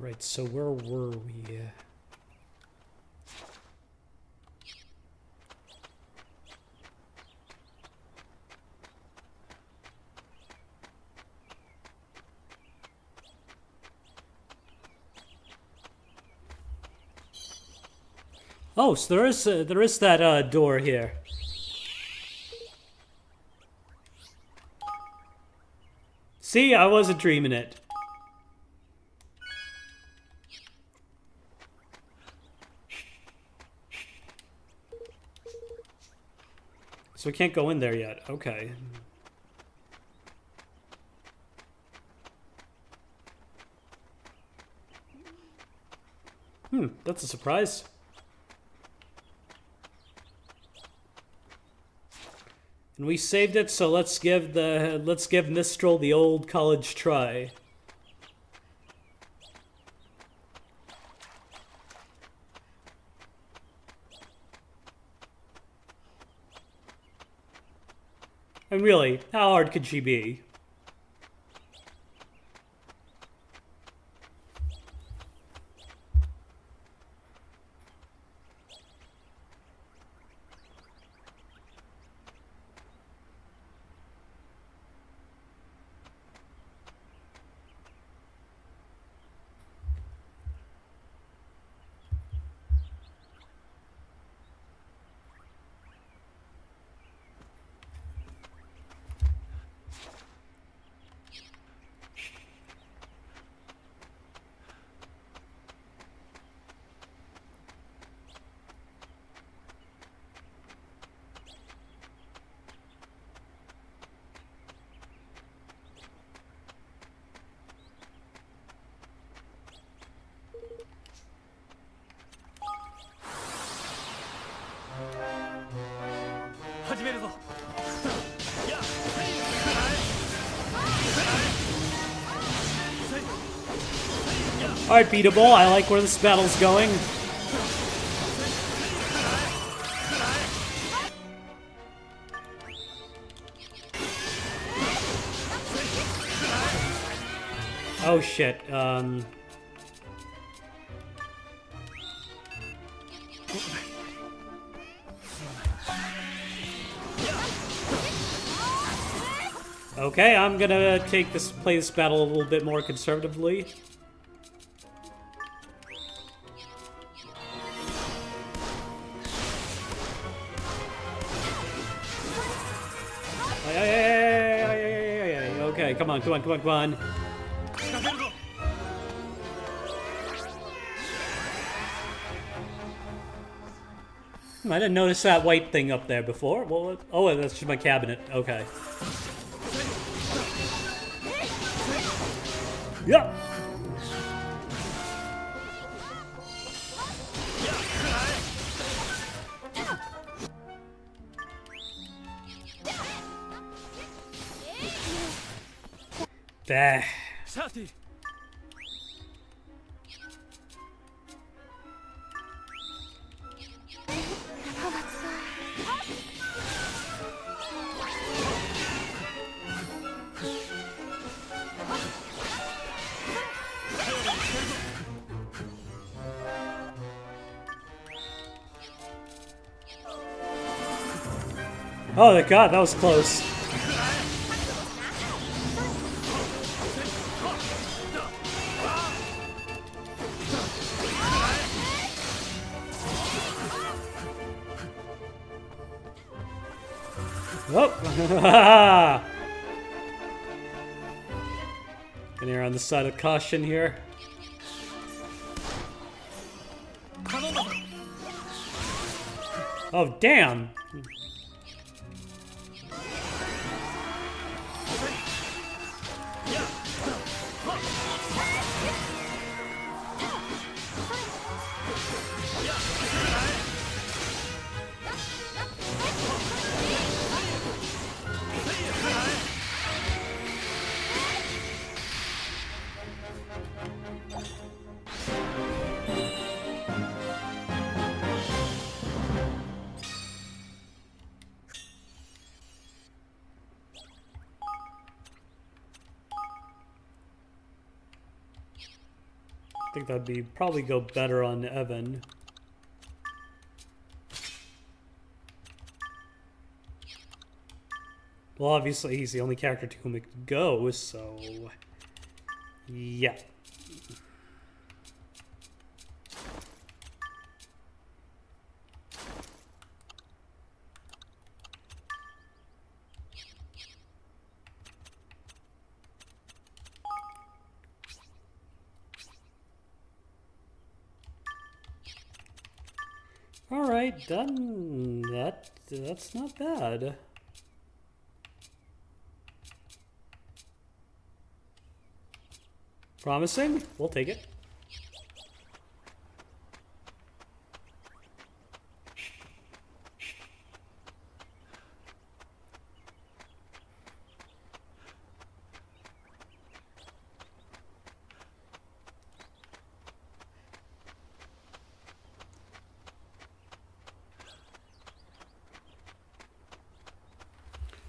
Right, so where were we? Oh, so there is that door here. See, I wasn't dreaming it. So we can't go in there yet. Okay. That's a surprise. And we saved it, so let's give Mistral the old college try. And really, how hard could she be? Alright, beatable. I like where this battle's going. Oh shit. Okay, I'm gonna play this battle a little bit more conservatively. Okay, come on, come on, come on, come on. I didn't notice that white thing up there before. Well, oh, that's just my cabinet. Okay. Yep. There. Oh my god, that was close. Oh! Gonna err on the side of caution here. Oh, damn! I think that'd be probably go better on Evan. Well, obviously he's the only character to whom it could go, so yeah. All right, done. That's not bad. Promising? We'll take it.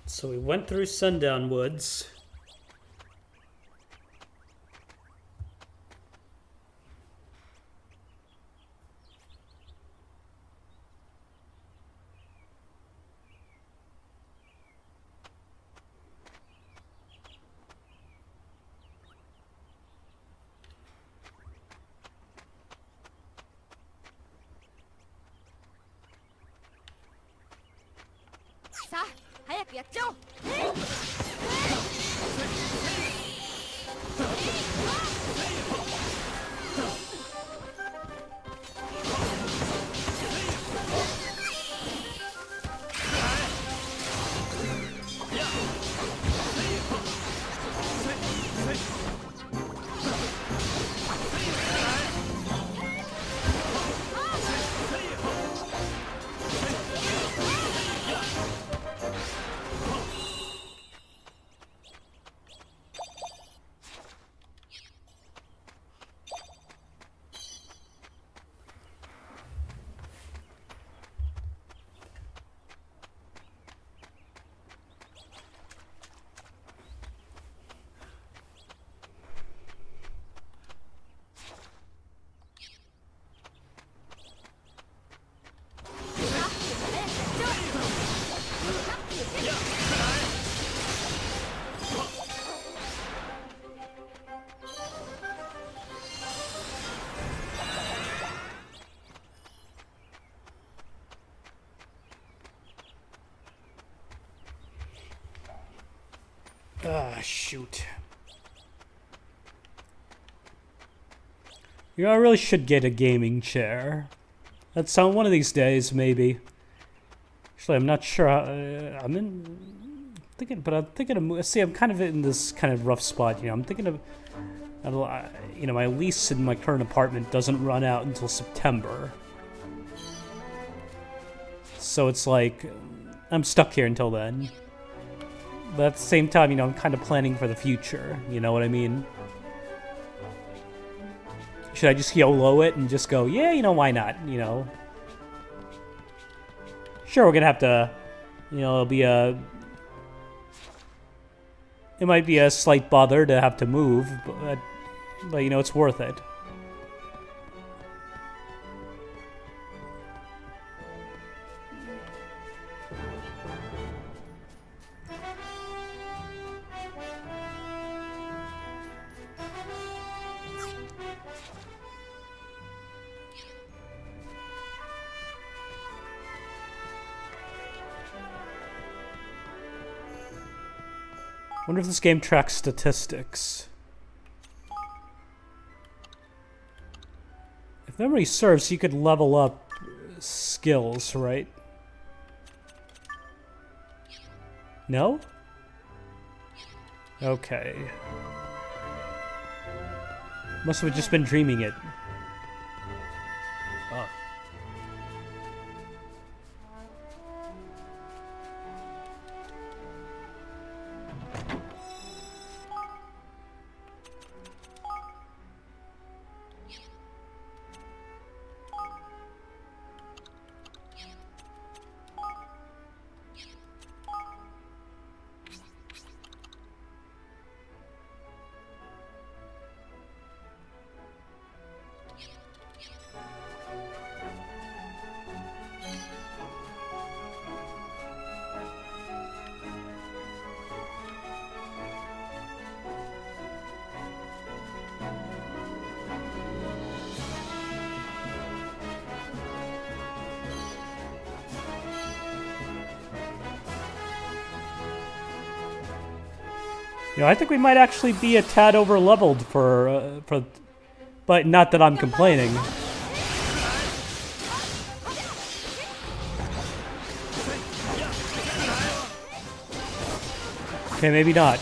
So we went through Sundown Woods. Sa, 早くやっちゃおう。Shoot. You know, I really should get a gaming chair. That's one of these days, maybe. Actually, I'm not sure. I'm thinking of. See, I'm kind of in this kind of rough spot. You know, I'm thinking of. You know, my lease in my current apartment doesn't run out until September. So it's like I'm stuck here until then. But at the same time, you know, I'm kind of planning for the future. You know what I mean? Should I just YOLO it and just go, yeah, you know, why not? You know? Sure, we're gonna have to, you know, it might be a slight bother to have to move, but you know, it's worth it. Wonder if this game tracks statistics. If memory serves, you could level up skills, right? No? Okay. Must have just been dreaming it. Ah. You know, I think we might actually be a tad over leveled for, but not that I'm complaining. Okay, maybe not.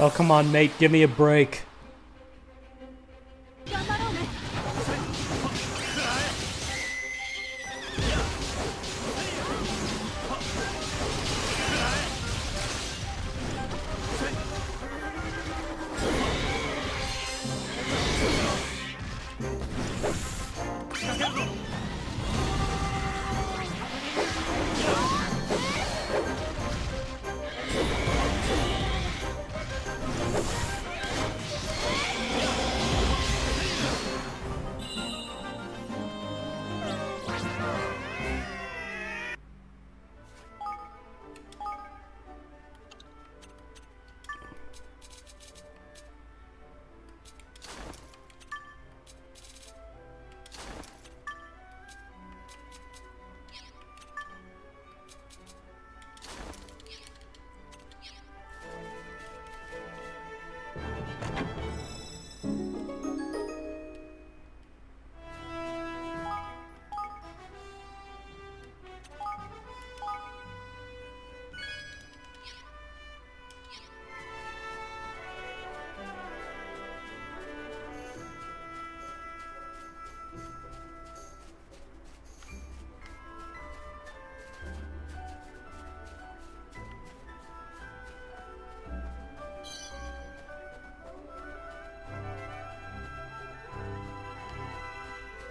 Oh, come on, mate. Give me a break.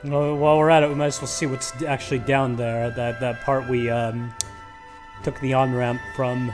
Well, while we're at it, we might as well see what's actually down there. That part we took the on-ramp from.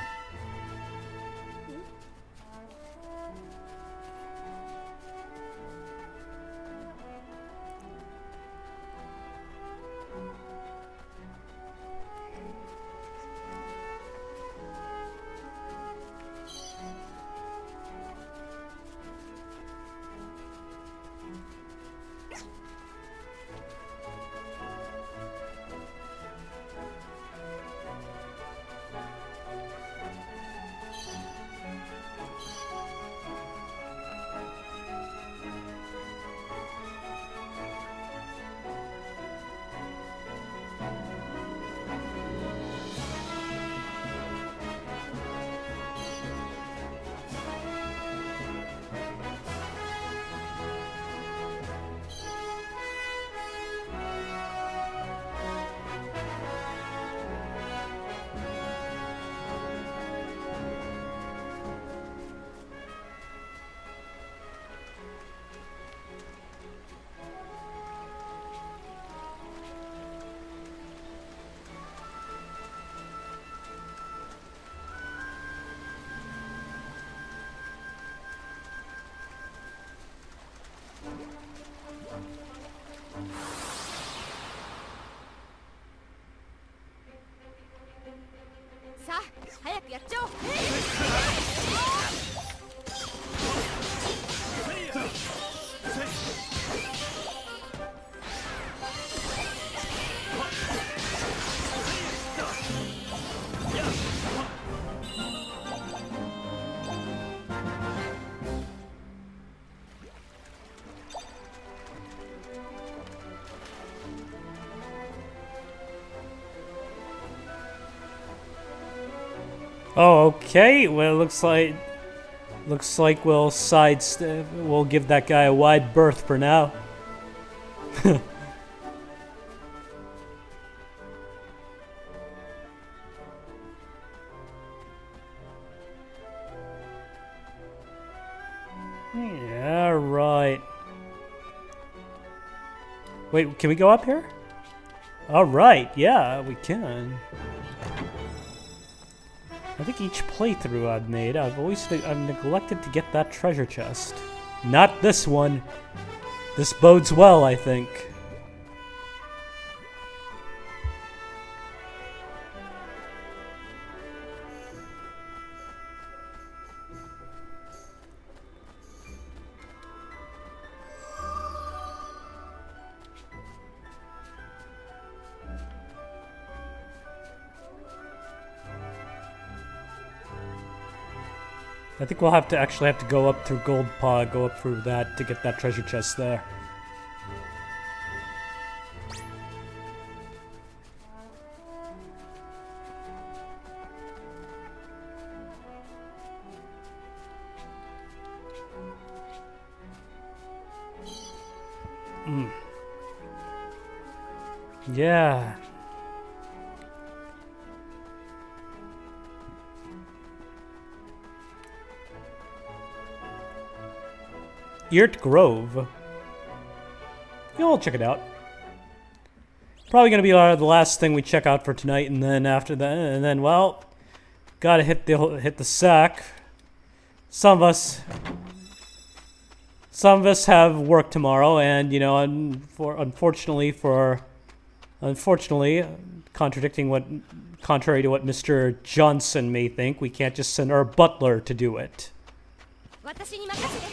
Sa, 早くやっちゃおう。Oh, okay. Well, it looks like we'll we'll give that guy a wide berth for now. Yeah, right. Wait, can we go up here? All right, yeah, we can. I think each playthrough I've made, I've neglected to get that treasure chest. Not this one. This bodes well, I think. I think we'll have to go up through Gold Paw, go up through that to get that treasure chest there. Yeah. Yurt Grove. Yeah, we'll check it out. Probably gonna be the last thing we check out for tonight, and then after that, and then well, gotta hit the sack. Some of us have work tomorrow, and you know, unfortunately, contrary to what Mr. Johnson may think, we can't just send our butler to do it. 私に任せて。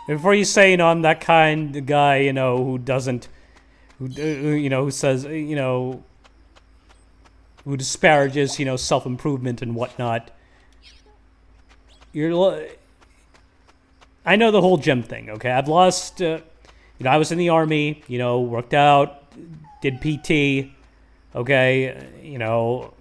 Before you say, you know, I'm that kind of guy, you know, who says, you know, who disparages, you know, self-improvement and whatnot. I know the whole gym thing, okay? I've lost, you know, I was in the army, you know, worked out, did PT, okay, you know,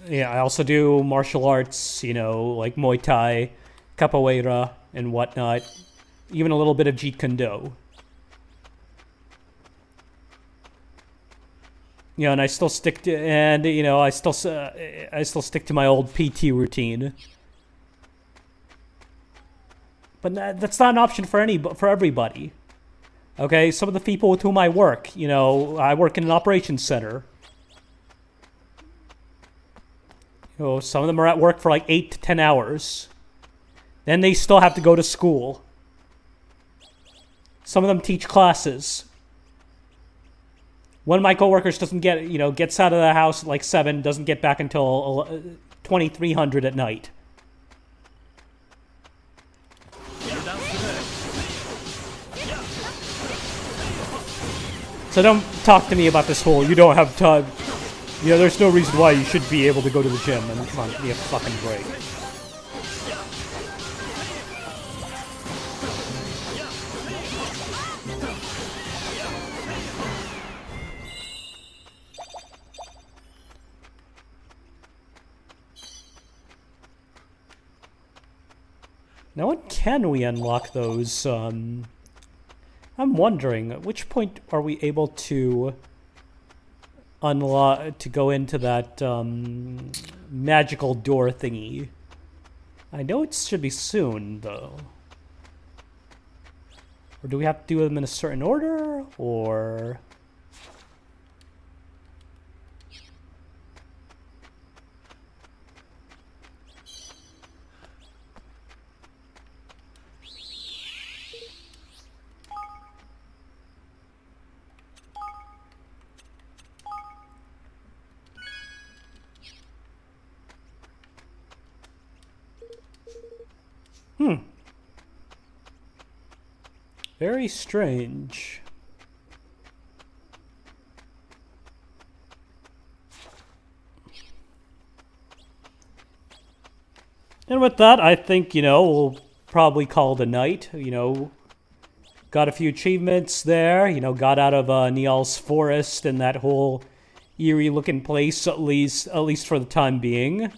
Yeah, I also do martial arts, you know, like Muay Thai, capoeira, and whatnot. Even a little bit of Jeet Kune Do. You know, and I still stick to, and you know, I still stick to my old PT routine. But that's not an option for everybody. Okay, some of the people with whom I work, you know, I work in an operations center. You know, some of them are at work for like 8 to 10 hours. Then they still have to go to school. Some of them teach classes. One of my coworkers doesn't get, you know, gets out of the house at like 7, doesn't get back until 2300 at night. So don't talk to me about this whole, you don't have time. You know, there's no reason why you should be able to go to the gym. And come on, give me a fucking break. Now, when can we unlock those? I'm wondering, at which point are we able to unlock, to go into that magical door thingy? I know it should be soon, though. Or do we have to do them in a certain order, or... Very strange. And with that, I think, you know, we'll probably call it a night. You know, got a few achievements there. You know, got out of Nial's forest and that whole eerie-looking place, at least for the time being.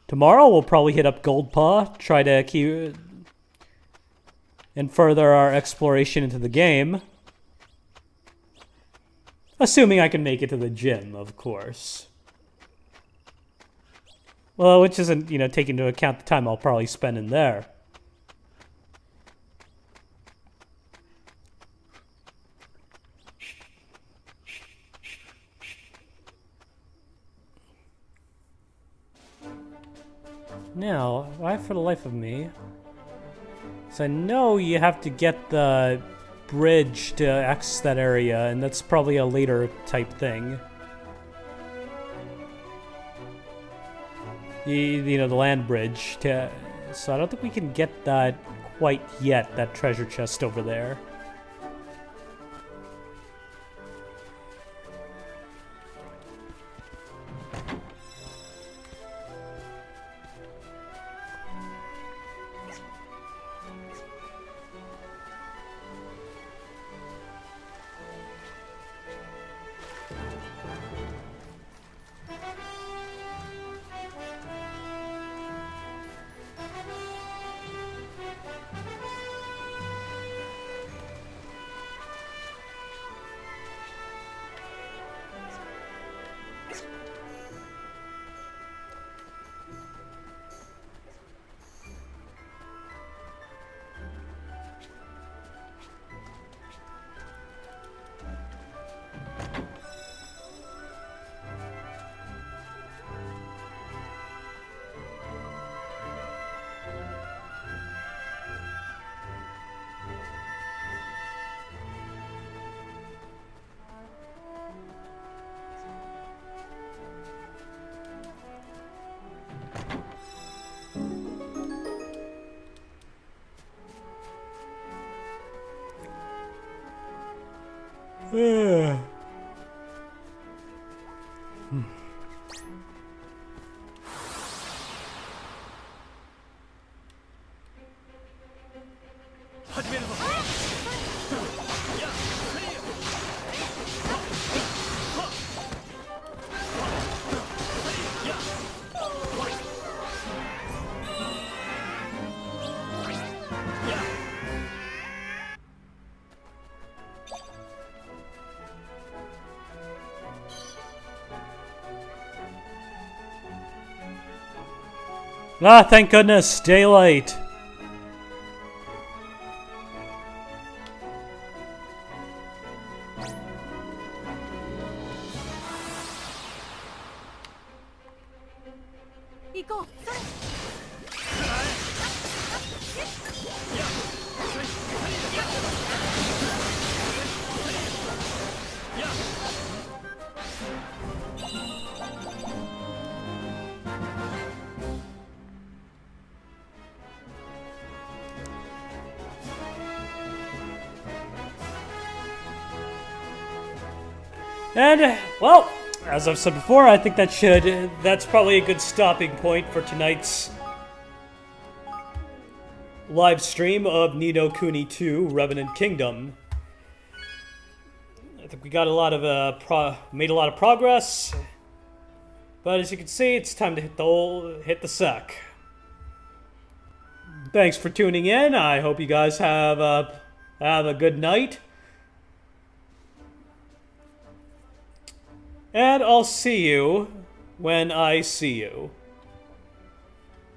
Tomorrow, we'll probably hit up Goldpaw, try to keep... and further our exploration into the game. Assuming I can make it to the gym, of course. Well, which isn't, you know, taking into account the time I'll probably spend in there. Now, why for the life of me? So I know you have to get the bridge to access that area, and that's probably a later type thing. You know, the land bridge. So I don't think we can get that quite yet, that treasure chest over there. Ah, thank goodness, daylight. Go. And, well, as I've said before, I think that's probably a good stopping point for tonight's live stream of Ni no Kuni 2 Revenant Kingdom. I think we got a lot of, made a lot of progress, but as you can see, it's time to hit the sack. Thanks for tuning in. I hope you guys have a good night. And I'll see you when I see you.